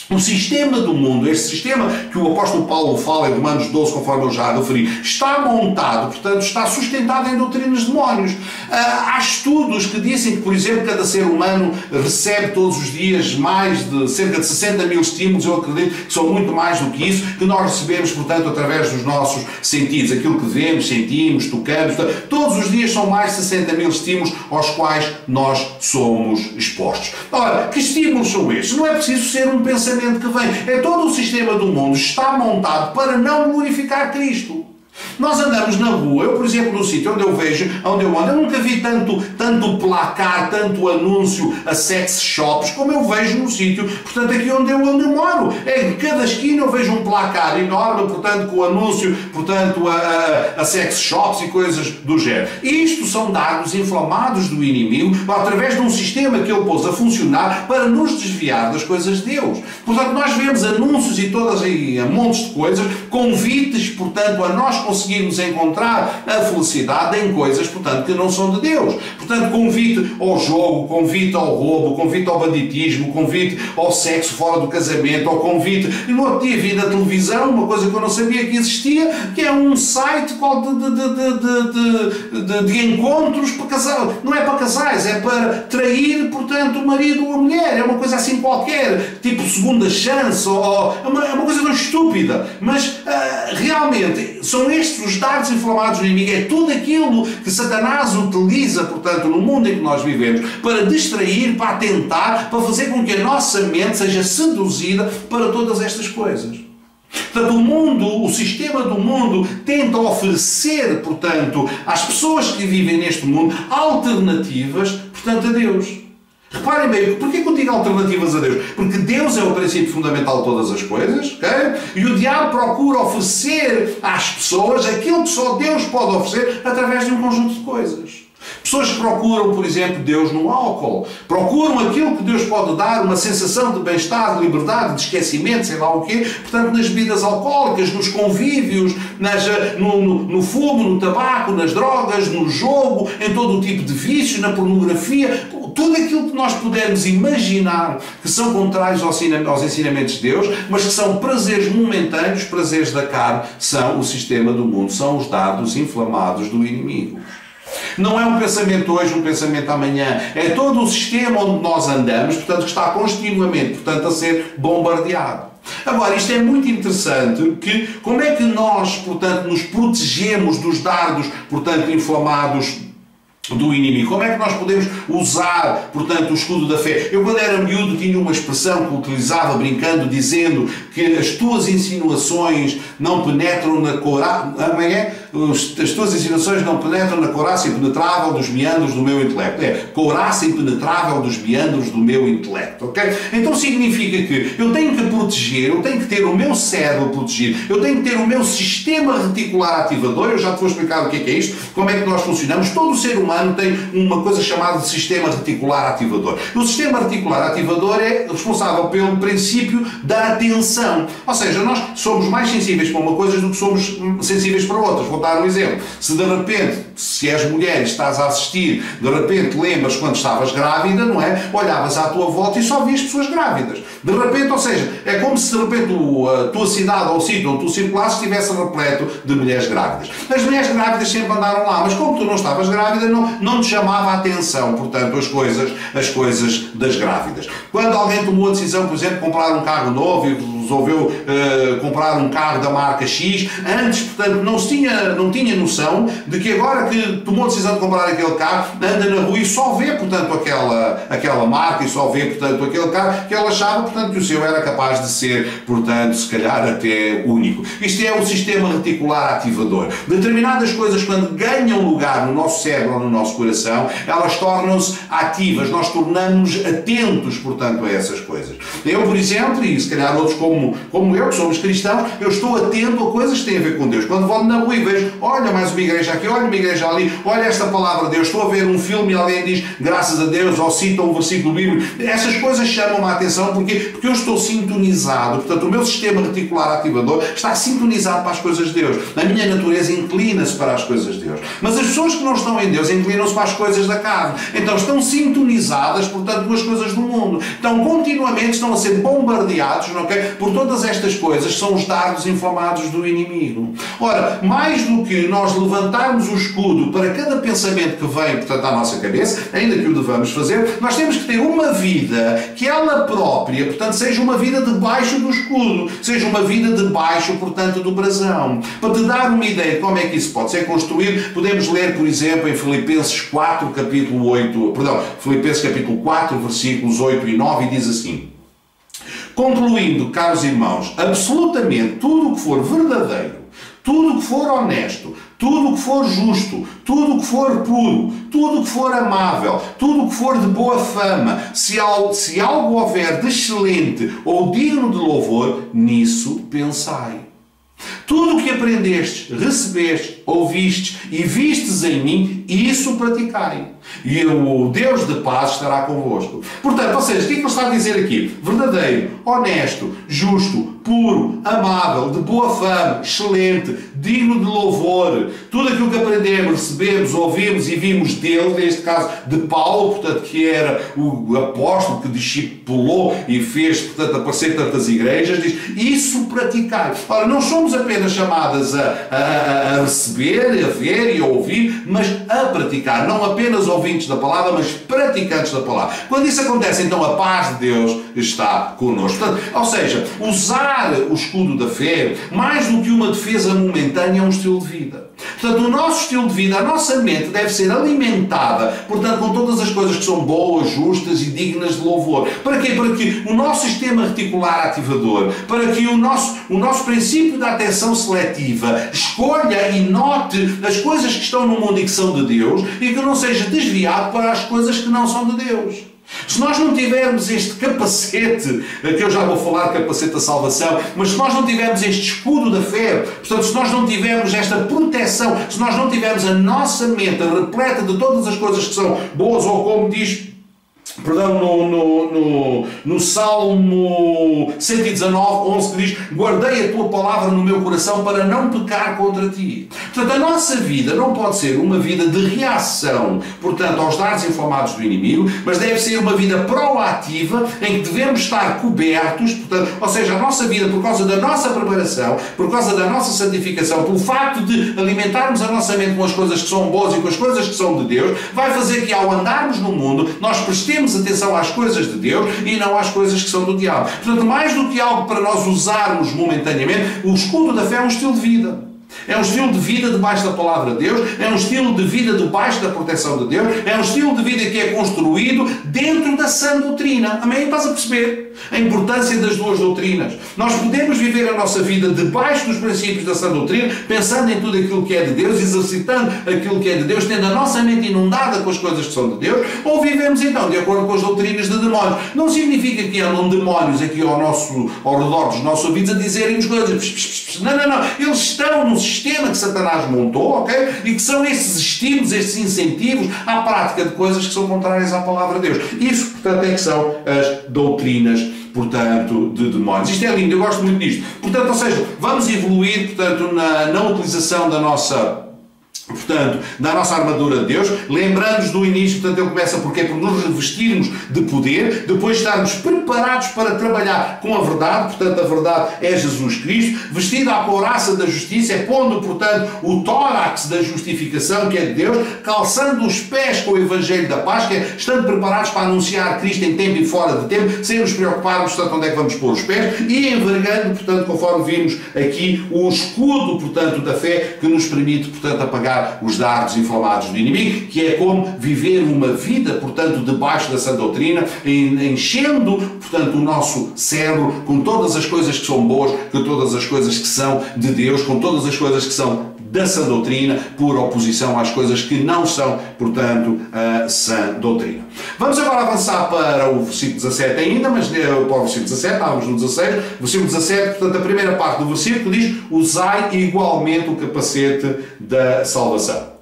o sistema do mundo, este sistema que o apóstolo Paulo fala em Romanos 12, conforme eu já referi, está montado, portanto, está sustentado em doutrinas de demónios. Há estudos que dizem que, por exemplo, cada ser humano recebe todos os dias mais de cerca de 60 mil estímulos, eu acredito que são muito mais do que isso, que nós recebemos, portanto, através dos nossos sentidos, aquilo que vemos, sentimos, tocamos, portanto, todos os dias são mais de 60 mil estímulos aos quais nós somos expostos. Ora, que estímulos são estes? Não é preciso ser um pensamento que vem. É todo o sistema do mundo está montado para não glorificar Cristo. Nós andamos na rua, eu, por exemplo, no sítio onde eu vejo, onde eu ando, eu nunca vi tanto placar, tanto anúncio a sex shops, como eu vejo no sítio, portanto, aqui onde eu moro. Em cada esquina eu vejo um placar enorme, portanto, com anúncio, portanto, a sex shops e coisas do género. Isto são dados inflamados do inimigo, através de um sistema que ele pôs a funcionar para nos desviar das coisas de Deus. Portanto, nós vemos anúncios e todas aí, montes de coisas, convites, portanto, a nós conseguirmos encontrar a felicidade em coisas, portanto, que não são de Deus. Portanto, convite ao jogo, convite ao roubo, convite ao banditismo, convite ao sexo fora do casamento, ao convite... E no outro dia vi na televisão uma coisa que eu não sabia que existia, que é um site de encontros para casais. Não é para casais, é para trair, portanto, o marido ou a mulher. É uma coisa assim qualquer, tipo segunda chance, ou é uma coisa tão estúpida. Mas realmente são estes os dardos inflamados do inimigo. É tudo aquilo que Satanás utiliza, portanto, no mundo em que nós vivemos, para distrair, para atentar, para fazer com que a nossa mente seja seduzida para todas estas coisas. Portanto, o mundo, o sistema do mundo, tenta oferecer, portanto, às pessoas que vivem neste mundo, alternativas, portanto, a Deus. Reparem bem, porquê que eu digo alternativas a Deus? Porque Deus é o princípio fundamental de todas as coisas, ok? E o diabo procura oferecer às pessoas aquilo que só Deus pode oferecer através de um conjunto de coisas. Pessoas que procuram, por exemplo, Deus no álcool, procuram aquilo que Deus pode dar, uma sensação de bem-estar, de liberdade, de esquecimento, sei lá o quê, portanto, nas bebidas alcoólicas, nos convívios, no fumo, no tabaco, nas drogas, no jogo, em todo o tipo de vício, na pornografia, tudo aquilo que nós pudermos imaginar que são contrários aos ensinamentos de Deus, mas que são prazeres momentâneos, prazeres da carne, são o sistema do mundo, são os dardos inflamados do inimigo. Não é um pensamento hoje, um pensamento amanhã. É todo o sistema onde nós andamos, portanto, que está continuamente, portanto, a ser bombardeado. Agora, isto é muito interessante, que como é que nós, portanto, nos protegemos dos dardos, portanto, inflamados do inimigo? Como é que nós podemos usar, portanto, o escudo da fé? Eu, quando era miúdo, tinha uma expressão que utilizava, brincando, dizendo que as tuas insinuações não penetram na couraça... As tuas insinuações não penetram na couraça impenetrável dos meandros do meu intelecto. É, couraça impenetrável dos meandros do meu intelecto, ok? Então significa que eu tenho que proteger, eu tenho que ter o meu cérebro protegido, eu tenho que ter o meu sistema reticular ativador. Eu já te vou explicar o que é isto, como é que nós funcionamos. Todo o ser humano tem uma coisa chamada de sistema reticular ativador. O sistema reticular ativador é responsável pelo princípio da atenção. Ou seja, nós somos mais sensíveis para uma coisa do que somos sensíveis para outras. Vou dar um exemplo. Se de repente, se és mulher e estás a assistir, de repente lembras quando estavas grávida, não é? Olhavas à tua volta e só vias pessoas grávidas. De repente, ou seja, é como se de repente a tua cidade ou o sítio onde tu circulasses estivesse repleto de mulheres grávidas. As mulheres grávidas sempre andaram lá, mas como tu não estavas grávida, não te chamava a atenção, portanto, as coisas das grávidas. Quando alguém tomou a decisão, por exemplo, de comprar um carro novo e resolveu comprar um carro da marca X, antes, portanto, não tinha noção de que agora que tomou a decisão de comprar aquele carro, anda na rua e só vê, portanto, aquela marca e só vê, portanto, aquele carro que ela achava, portanto, que o seu era capaz de ser, portanto, se calhar até único. Isto é o sistema reticular ativador. Determinadas coisas, quando ganham lugar no nosso cérebro ou no nosso coração, elas tornam-se ativas, nós tornamos atentos, portanto, a essas coisas. Eu, por exemplo, e se calhar outros como eu, que somos cristãos, eu estou atento a coisas que têm a ver com Deus. Quando vou na rua e vejo, olha mais uma igreja aqui, olha uma igreja ali, olha esta palavra de Deus, estou a ver um filme e alguém diz graças a Deus, ou cita um versículo bíblico, essas coisas chamam-me a atenção, porque eu estou sintonizado, portanto, o meu sistema reticular ativador está sintonizado para as coisas de Deus. A minha natureza inclina-se para as coisas de Deus. Mas as pessoas que não estão em Deus inclinam-se para as coisas da carne. Então estão sintonizadas, portanto, com as coisas do mundo. Então continuamente estão a ser bombardeados, okay, por todas estas coisas, que são os dardos inflamados do inimigo. Ora, mais do que nós levantarmos o escudo para cada pensamento que vem, portanto, à nossa cabeça, ainda que o devamos fazer, nós temos que ter uma vida que ela própria, portanto, seja uma vida debaixo do escudo, seja uma vida debaixo, portanto, do brasão. Para te dar uma ideia de como é que isso pode ser construído, podemos ler, por exemplo, em Filipenses 4, capítulo 8, Filipenses capítulo 4, versículos 8 e 9, e diz assim: concluindo, caros irmãos, absolutamente tudo o que for verdadeiro, tudo o que for honesto, tudo o que for justo, tudo o que for puro, tudo o que for amável, tudo o que for de boa fama, se algo houver de excelente ou digno de louvor, nisso pensai. Tudo o que aprendestes, recebestes, ouvistes e vistes em mim, isso praticai. E o Deus de paz estará convosco. Portanto, ou seja, o que é que ele está a dizer aqui? Verdadeiro, honesto, justo, puro, amável, de boa fama, excelente, digno de louvor. Tudo aquilo que aprendemos, recebemos, ouvimos e vimos dele, neste caso de Paulo, portanto, que era o apóstolo que discipulou e fez, portanto, aparecer tantas igrejas, diz, isso praticai. Ora, não somos apenas chamadas a receber, a ver e a ouvir, mas a praticar. Não apenas ouvintes da palavra, mas praticantes da palavra. Quando isso acontece, então a paz de Deus está connosco. Portanto, ou seja, usar o escudo da fé, mais do que uma defesa momentânea, é um estilo de vida. Portanto, o nosso estilo de vida, a nossa mente deve ser alimentada, portanto, com todas as coisas que são boas, justas e dignas de louvor. Para quê? Para que o nosso sistema reticular ativador, para que o nosso princípio da atenção seletiva escolha e note as coisas que estão no mundo e que são de Deus e que não seja desviado para as coisas que não são de Deus. Se nós não tivermos este capacete, que eu já vou falar, capacete da salvação, mas se nós não tivermos este escudo da fé, portanto, se nós não tivermos esta proteção, se nós não tivermos a nossa mente repleta de todas as coisas que são boas, ou como diz, perdão, no Salmo 119, 11, que diz, guardei a tua palavra no meu coração para não pecar contra ti. Portanto, a nossa vida não pode ser uma vida de reação, portanto, aos dardos inflamados do inimigo, mas deve ser uma vida proativa, em que devemos estar cobertos, portanto, ou seja, a nossa vida, por causa da nossa preparação, por causa da nossa santificação, pelo facto de alimentarmos a nossa mente com as coisas que são boas e com as coisas que são de Deus, vai fazer que ao andarmos no mundo, nós prestemos atenção às coisas de Deus e não às coisas que são do diabo. Portanto, mais do que algo para nós usarmos momentaneamente, o escudo da fé é um estilo de vida. É um estilo de vida debaixo da palavra de Deus, é um estilo de vida debaixo da proteção de Deus, é um estilo de vida que é construído dentro da sã doutrina. Amém? Estás a perceber a importância das duas doutrinas? Nós podemos viver a nossa vida debaixo dos princípios da sã doutrina, pensando em tudo aquilo que é de Deus, exercitando aquilo que é de Deus, tendo a nossa mente inundada com as coisas que são de Deus, ou vivemos então de acordo com as doutrinas de demónios. Não significa que andam demónios aqui ao redor dos nossos ouvidos a dizerem-nos coisas. Não. Eles estão no sistema que Satanás montou, ok? E que são esses estímulos, esses incentivos à prática de coisas que são contrárias à palavra de Deus. Isso, portanto, é que são as doutrinas, portanto, de demónios. Isto é lindo, eu gosto muito disto. Portanto, ou seja, vamos evoluir, portanto, na utilização da nossa armadura de Deus, lembrando-nos do início, portanto, ele começa por nos revestirmos de poder, depois estarmos preparados para trabalhar com a verdade, portanto, a verdade é Jesus Cristo, vestido à couraça da justiça, é pondo, portanto, o tórax da justificação, que é de Deus, calçando os pés com o Evangelho da paz, que é estando preparados para anunciar Cristo em tempo e fora de tempo, sem nos preocuparmos, portanto, onde é que vamos pôr os pés, e envergando, portanto, conforme vimos aqui, o escudo, portanto, da fé, que nos permite, portanto, apagar os dardos inflamados do inimigo, que é como viver uma vida, portanto, debaixo da sã doutrina, enchendo, portanto, o nosso cérebro com todas as coisas que são boas, com todas as coisas que são de Deus, com todas as coisas que são da sã doutrina, por oposição às coisas que não são, portanto, a sã doutrina. Vamos agora avançar para o versículo 17 ainda, mas para o versículo 17, estávamos no 16, versículo 17, portanto, a primeira parte do versículo diz, usai igualmente o capacete da salvação.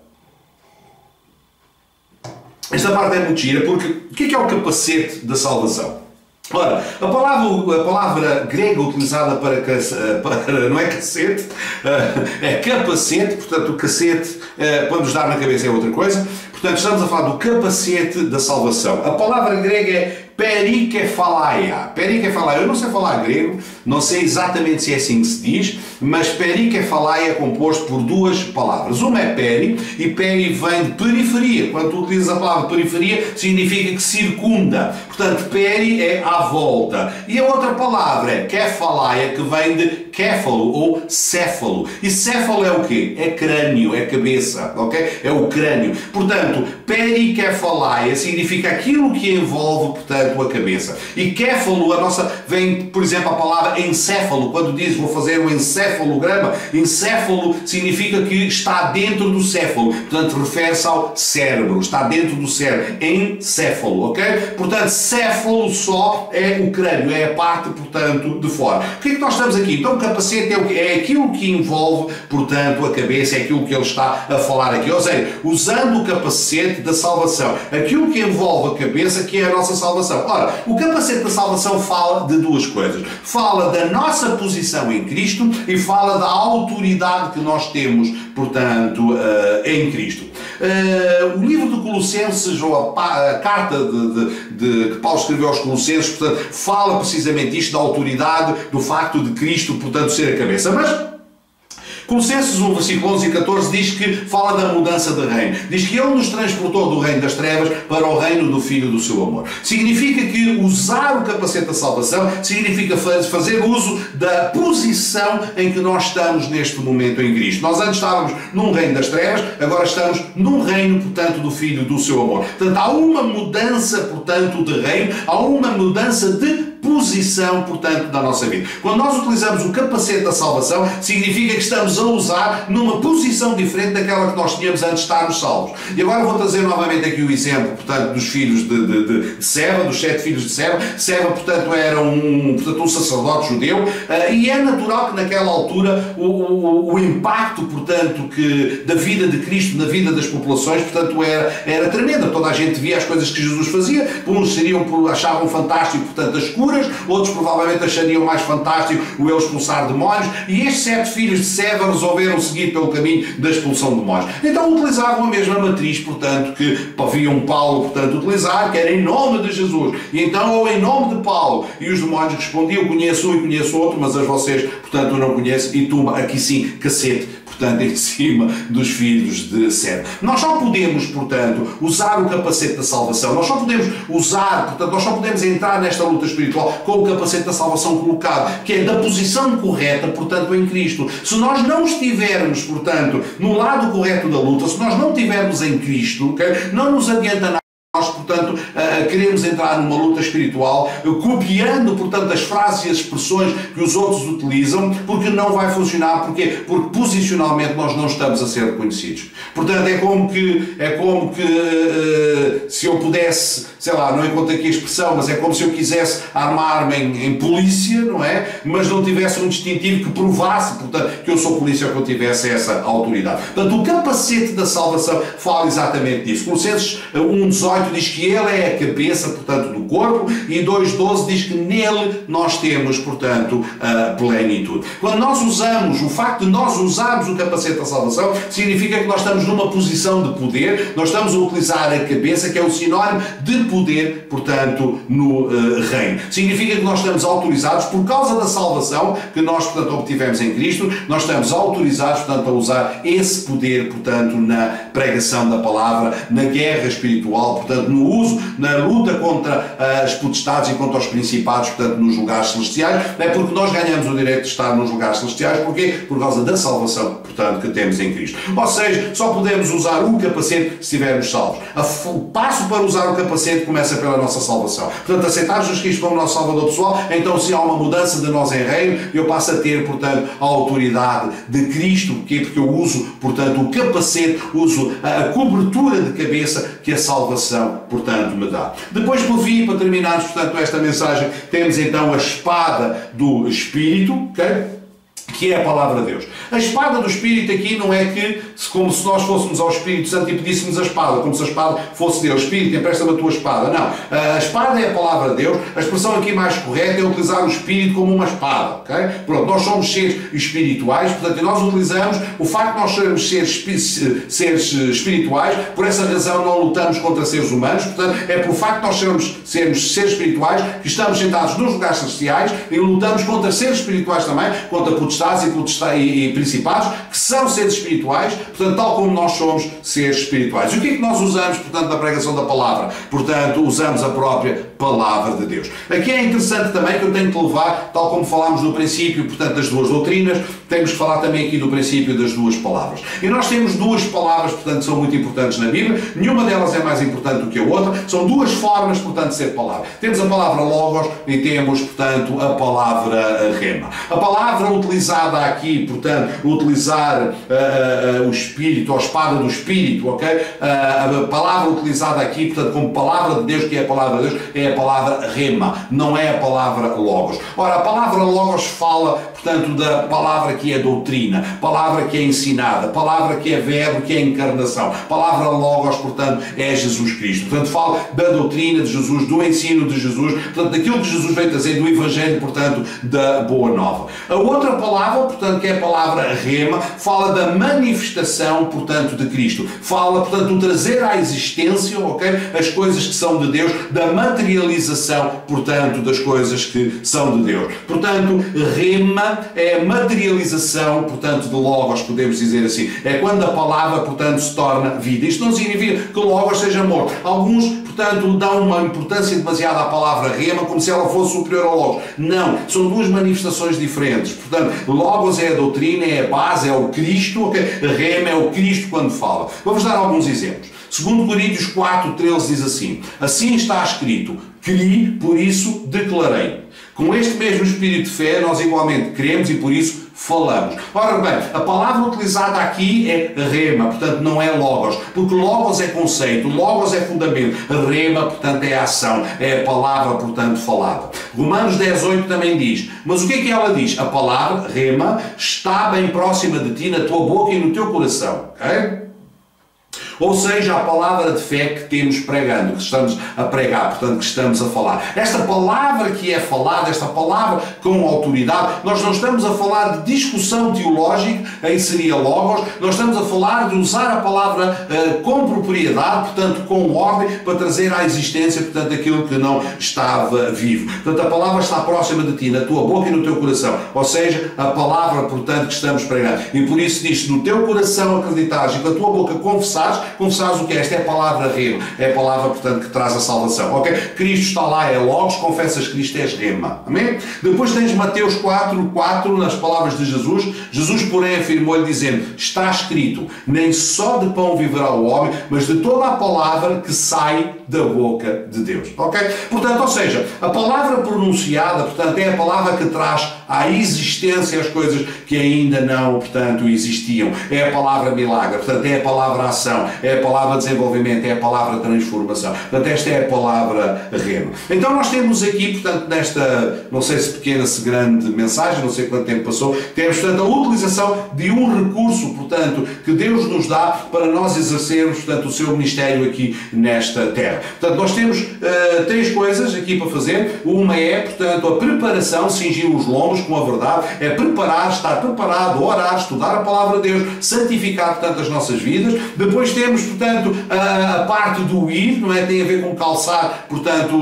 Esta parte é muito gira, porque o que é o capacete da salvação? Ora, a palavra grega utilizada para não é cacete, é capacete, portanto o cacete, para nos dar na cabeça é outra coisa, portanto estamos a falar do capacete da salvação. A palavra grega é perikefalaia. Perikefalaia, eu não sei falar grego, não sei exatamente se é assim que se diz, mas perikefalaia é composto por duas palavras. Uma é peri, e peri vem de periferia. Quando tu utilizas a palavra periferia, significa que circunda. Portanto, peri é à volta. E a outra palavra é kefalaia, que vem de céfalo ou céfalo. E céfalo é o quê? É crânio, é cabeça, ok? É o crânio. Portanto, perikefalaia significa aquilo que envolve, portanto, a cabeça. E céfalo, vem, por exemplo, a palavra encéfalo, quando diz vou fazer um encéfalo encefalograma. Encéfalo significa que está dentro do céfalo, portanto refere-se ao cérebro, está dentro do cérebro, encéfalo, ok? Portanto, céfalo só é o crânio, é a parte, portanto, de fora. O que é que nós estamos aqui? Então o capacete é o quê? É aquilo que envolve, portanto, a cabeça, é aquilo que ele está a falar aqui, ou seja, usando o capacete da salvação, aquilo que envolve a cabeça, que é a nossa salvação. Ora, o capacete da salvação fala de duas coisas. Fala da nossa posição em Cristo e fala da autoridade que nós temos, portanto, em Cristo. O livro de Colossenses, ou a carta que Paulo escreveu aos Colossenses, portanto, fala precisamente isto, da autoridade, do facto de Cristo, portanto, ser a cabeça. Mas Colossenses 1, versículo 11 e 14 diz que fala da mudança de reino. Diz que Ele nos transportou do reino das trevas para o reino do Filho do seu amor. Significa que usar o capacete da salvação significa fazer uso da posição em que nós estamos neste momento em Cristo. Nós antes estávamos num reino das trevas, agora estamos num reino, portanto, do Filho do seu amor. Portanto, há uma mudança, portanto, de reino, há uma mudança de posição, portanto, da nossa vida. Quando nós utilizamos o capacete da salvação, significa que estamos a usar numa posição diferente daquela que nós tínhamos antes de estarmos salvos. E agora vou trazer novamente aqui o exemplo, portanto, dos filhos de Seva, dos 7 filhos de Seva. Seva, portanto, era um sacerdote judeu, e é natural que naquela altura o impacto, portanto, da vida de Cristo na vida das populações, portanto, era tremenda. Toda a gente via as coisas que Jesus fazia. Uns achavam fantástico, portanto, as curas, outros provavelmente achariam mais fantástico o ele expulsar demónios, e estes 7 filhos de Seva resolveram seguir pelo caminho da expulsão de demónios. Então utilizavam a mesma matriz, portanto, que haviam Paulo, portanto, utilizar, que era em nome de Jesus. E então, ou em nome de Paulo, e os demónios respondiam: conheço um e conheço outro, mas as vocês, portanto, não conhecem, e toma aqui sim, cacete, portanto, em cima dos filhos de Seva. Nós só podemos, portanto, usar o capacete da salvação, nós só podemos usar, portanto, nós só podemos entrar nesta luta espiritual com o capacete da salvação colocado, que é da posição correta, portanto, em Cristo. Se nós não estivermos, portanto, no lado correto da luta, se nós não estivermos em Cristo, okay, não nos adianta nada. Nós, portanto, queremos entrar numa luta espiritual copiando, portanto, as frases e as expressões que os outros utilizam, porque não vai funcionar. Porquê? Porque posicionalmente nós não estamos a ser reconhecidos. Portanto, é como que se eu pudesse, sei lá, não encontro aqui a expressão, mas é como se eu quisesse armar-me em polícia, não é? Mas não tivesse um distintivo que provasse, portanto, que eu sou polícia ou que eu tivesse essa autoridade. Portanto, o capacete da salvação fala exatamente disso. Colossenses 1,18 diz que ele é a cabeça, portanto, do corpo, e 2,12 diz que nele nós temos, portanto, a plenitude. Quando nós usamos, o facto de nós usarmos o capacete da salvação, significa que nós estamos numa posição de poder, nós estamos a utilizar a cabeça, que é o sinónimo de poder, portanto, no reino. Significa que nós estamos autorizados, por causa da salvação que nós, portanto, obtivemos em Cristo, nós estamos autorizados, portanto, a usar esse poder, portanto, na pregação da palavra, na guerra espiritual, portanto, no uso, na luta contra as potestades e contra os principados, portanto, nos lugares celestiais. É porque nós ganhamos o direito de estar nos lugares celestiais. Porquê? Por causa da salvação, portanto, que temos em Cristo. Ou seja, só podemos usar o capacete se estivermos salvos. O passo para usar o capacete começa pela nossa salvação. Portanto, aceitar Jesus Cristo como nosso Salvador pessoal, então se há uma mudança de nós em reino, eu passo a ter, portanto, a autoridade de Cristo. Porquê? Porque eu uso, portanto, o capacete, uso a cobertura de cabeça que a salvação, portanto, me dá. Depois, por fim, para terminarmos, portanto, esta mensagem, temos então a espada do Espírito, ok? Que é a palavra de Deus. A espada do Espírito aqui não é como se nós fôssemos ao Espírito Santo e pedíssemos a espada, como se a espada fosse Deus. Espírito, empresta-me a tua espada. Não. A espada é a palavra de Deus. A expressão aqui mais correta é utilizar o Espírito como uma espada. Okay? Pronto, nós somos seres espirituais, portanto, nós utilizamos o facto de nós sermos seres espirituais, por essa razão não lutamos contra seres humanos, portanto, é por facto de nós sermos seres espirituais que estamos sentados nos lugares celestiais e lutamos contra seres espirituais também, contra potestades e principados, que são seres espirituais, portanto, tal como nós somos seres espirituais. E o que é que nós usamos, portanto, na pregação da palavra? Portanto, usamos a própria palavra de Deus. Aqui é interessante também que eu tenho que levar, tal como falámos no princípio, portanto, das duas doutrinas, temos que falar também aqui do princípio das duas palavras. E nós temos duas palavras, portanto, que são muito importantes na Bíblia, nenhuma delas é mais importante do que a outra, são duas formas, portanto, de ser palavra. Temos a palavra logos e temos, portanto, a palavra rema. A palavra utilizada utilizada aqui, portanto, utilizar o Espírito, a espada do Espírito, ok? A palavra utilizada aqui, portanto, como palavra de Deus, que é a palavra de Deus, é a palavra rema, não é a palavra logos. Ora, a palavra logos fala, portanto, da palavra que é doutrina, palavra que é ensinada, palavra que é verbo, que é encarnação. Palavra logos, portanto, é Jesus Cristo. Portanto, fala da doutrina de Jesus, do ensino de Jesus, portanto, daquilo que Jesus veio trazer, do Evangelho, portanto, da Boa Nova. A outra palavra, portanto, que é a palavra rema, fala da manifestação, portanto, de Cristo. Fala, portanto, do trazer à existência, ok? As coisas que são de Deus, da materialização, portanto, das coisas que são de Deus. Portanto, rema é a materialização, portanto, de logos, podemos dizer assim. É quando a palavra, portanto, se torna vida. Isto não significa que logos seja morto. Alguns, portanto, dão uma importância demasiada à palavra rema, como se ela fosse superior ao logos. Não, são duas manifestações diferentes. Portanto, logos é a doutrina, é a base, é o Cristo, okay? Rema é o Cristo quando fala. Vamos dar alguns exemplos. 2 Coríntios 4:13 diz assim: assim está escrito, criei, por isso declarei. Com este mesmo espírito de fé, nós igualmente cremos e por isso falamos. Ora bem, a palavra utilizada aqui é rema, portanto não é logos, porque logos é conceito, logos é fundamento, rema, portanto é ação, é a palavra, portanto, falada. Romanos 10:8 também diz, mas o que é que ela diz? A palavra, rema, está bem próxima de ti, na tua boca e no teu coração, ok? Ou seja, a palavra de fé que temos pregando, que estamos a pregar, portanto, que estamos a falar. Esta palavra que é falada, esta palavra com autoridade, nós não estamos a falar de discussão teológica, aí seria logos, nós estamos a falar de usar a palavra com propriedade, portanto, com ordem, para trazer à existência, portanto, aquilo que não estava vivo. Portanto, a palavra está próxima de ti, na tua boca e no teu coração. Ou seja, a palavra, portanto, que estamos pregando. E por isso diz, no teu coração acreditares e com a tua boca confessares o que é? Esta é a palavra rema, é a palavra, portanto, que traz a salvação, ok? Cristo está lá, é logos, confessas Cristo, és rema, amém? Depois tens Mateus 4:4, nas palavras de Jesus. Jesus, porém, afirmou-lhe dizendo, está escrito, nem só de pão viverá o homem, mas de toda a palavra que sai da boca de Deus, ok? Portanto, ou seja, a palavra pronunciada, portanto, é a palavra que traz à existência as coisas que ainda não, portanto, existiam. É a palavra milagre, portanto, é a palavra ação, é a palavra desenvolvimento, é a palavra transformação. Portanto, esta é a palavra rema. Então, nós temos aqui, portanto, nesta, não sei se pequena, se grande mensagem, não sei quanto tempo passou, temos, portanto, a utilização de um recurso, portanto, que Deus nos dá para nós exercermos, portanto, o seu ministério aqui nesta terra. Portanto, nós temos três coisas aqui para fazer. Uma é, portanto, a preparação, cingir os lombos com a verdade, é preparar, estar preparado, orar, estudar a palavra de Deus, santificar, portanto, as nossas vidas. Depois temos, portanto, a parte do ir, não é? Tem a ver com calçar, portanto,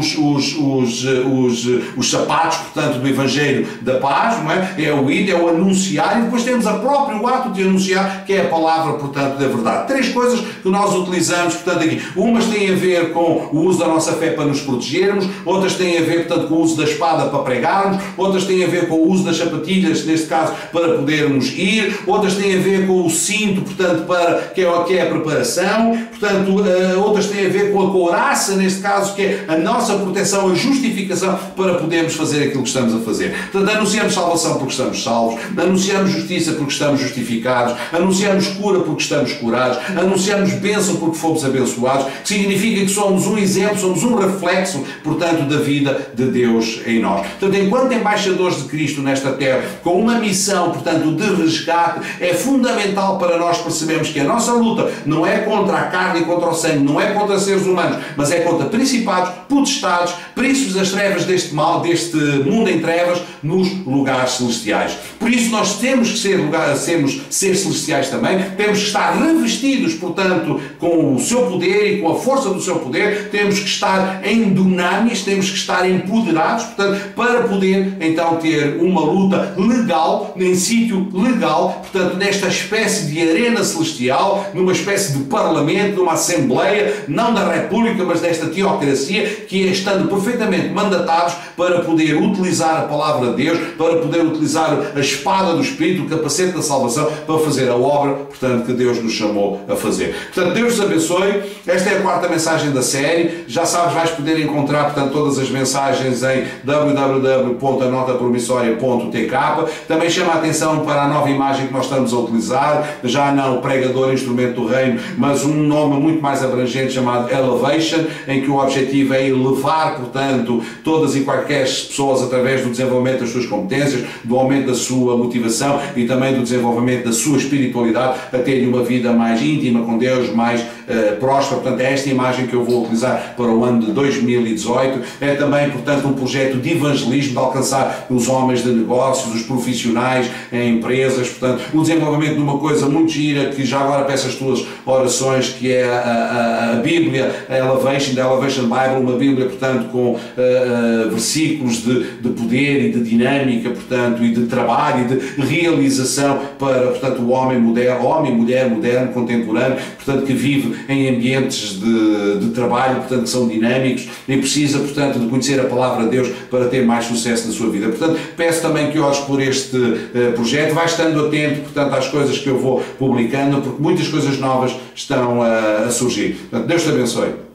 os sapatos, portanto, do Evangelho da Paz, não é? É o ir, é o anunciar, e depois temos o próprio ato de anunciar, que é a palavra, portanto, da verdade. Três coisas que nós utilizamos, portanto, aqui. Umas têm a ver com o uso da nossa fé para nos protegermos, outras têm a ver, portanto, com o uso da espada para pregarmos, outras têm a ver com o uso das sapatilhas, neste caso, para podermos ir, outras têm a ver com o cinto, portanto, que é a preparação, portanto, outras têm a ver com a couraça, neste caso, que é a nossa proteção, a justificação para podermos fazer aquilo que estamos a fazer. Portanto, anunciamos salvação porque estamos salvos, anunciamos justiça porque estamos justificados, anunciamos cura porque estamos curados, anunciamos bênção porque fomos abençoados, que significa que somos um exemplo, somos um reflexo, portanto, da vida de Deus em nós. Portanto, enquanto embaixadores de Cristo nesta terra, com uma missão, portanto, de resgate, é fundamental para nós percebermos que a nossa luta não é contra a carne e contra o sangue, não é contra seres humanos, mas é contra principados, potestades, príncipes das trevas deste mal, deste mundo em trevas, nos lugares celestiais. Por isso nós temos que ser celestiais também, temos que estar revestidos, portanto, com o seu poder e com a força do seu poder, temos que estar em dunamis, temos que estar empoderados, portanto, para poder então ter uma luta legal, em sítio legal, portanto, nesta espécie de arena celestial, numa espécie de parlamento, numa assembleia, não da república, mas desta teocracia, que é estando perfeitamente mandatados para poder utilizar a palavra de Deus, para poder utilizar a espada do Espírito, o capacete da salvação, para fazer a obra, portanto, que Deus nos chamou a fazer. Portanto, Deus vos abençoe. Esta é a quarta mensagem da série. série. Já sabes, vais poder encontrar, portanto, todas as mensagens em www.anotapromissória.tk. Também chama a atenção para a nova imagem que nós estamos a utilizar, já não pregador, instrumento do reino, mas um nome muito mais abrangente chamado Elevation, em que o objetivo é elevar, portanto, todas e quaisquer pessoas através do desenvolvimento das suas competências, do aumento da sua motivação e também do desenvolvimento da sua espiritualidade, a terem uma vida mais íntima com Deus, mais próspera. Portanto, é esta imagem que eu vou utilizar para o ano de 2018. É também, portanto, um projeto de evangelismo, de alcançar os homens de negócios, os profissionais em empresas, portanto, o desenvolvimento de uma coisa muito gira, que já agora peço as tuas orações, que é a Bíblia, a Elevation, da Elevation Bible, uma Bíblia, portanto, com versículos de poder e de dinâmica, portanto, e de trabalho e de realização para, portanto, o homem moderno, homem e mulher moderno, contemporâneo, portanto, que vive em ambientes de trabalho, portanto, que são dinâmicos e precisa, portanto, de conhecer a palavra de Deus para ter mais sucesso na sua vida. Portanto, peço também que ores por este projeto, vai estando atento, portanto, às coisas que eu vou publicando, porque muitas coisas novas estão a surgir. Portanto, Deus te abençoe.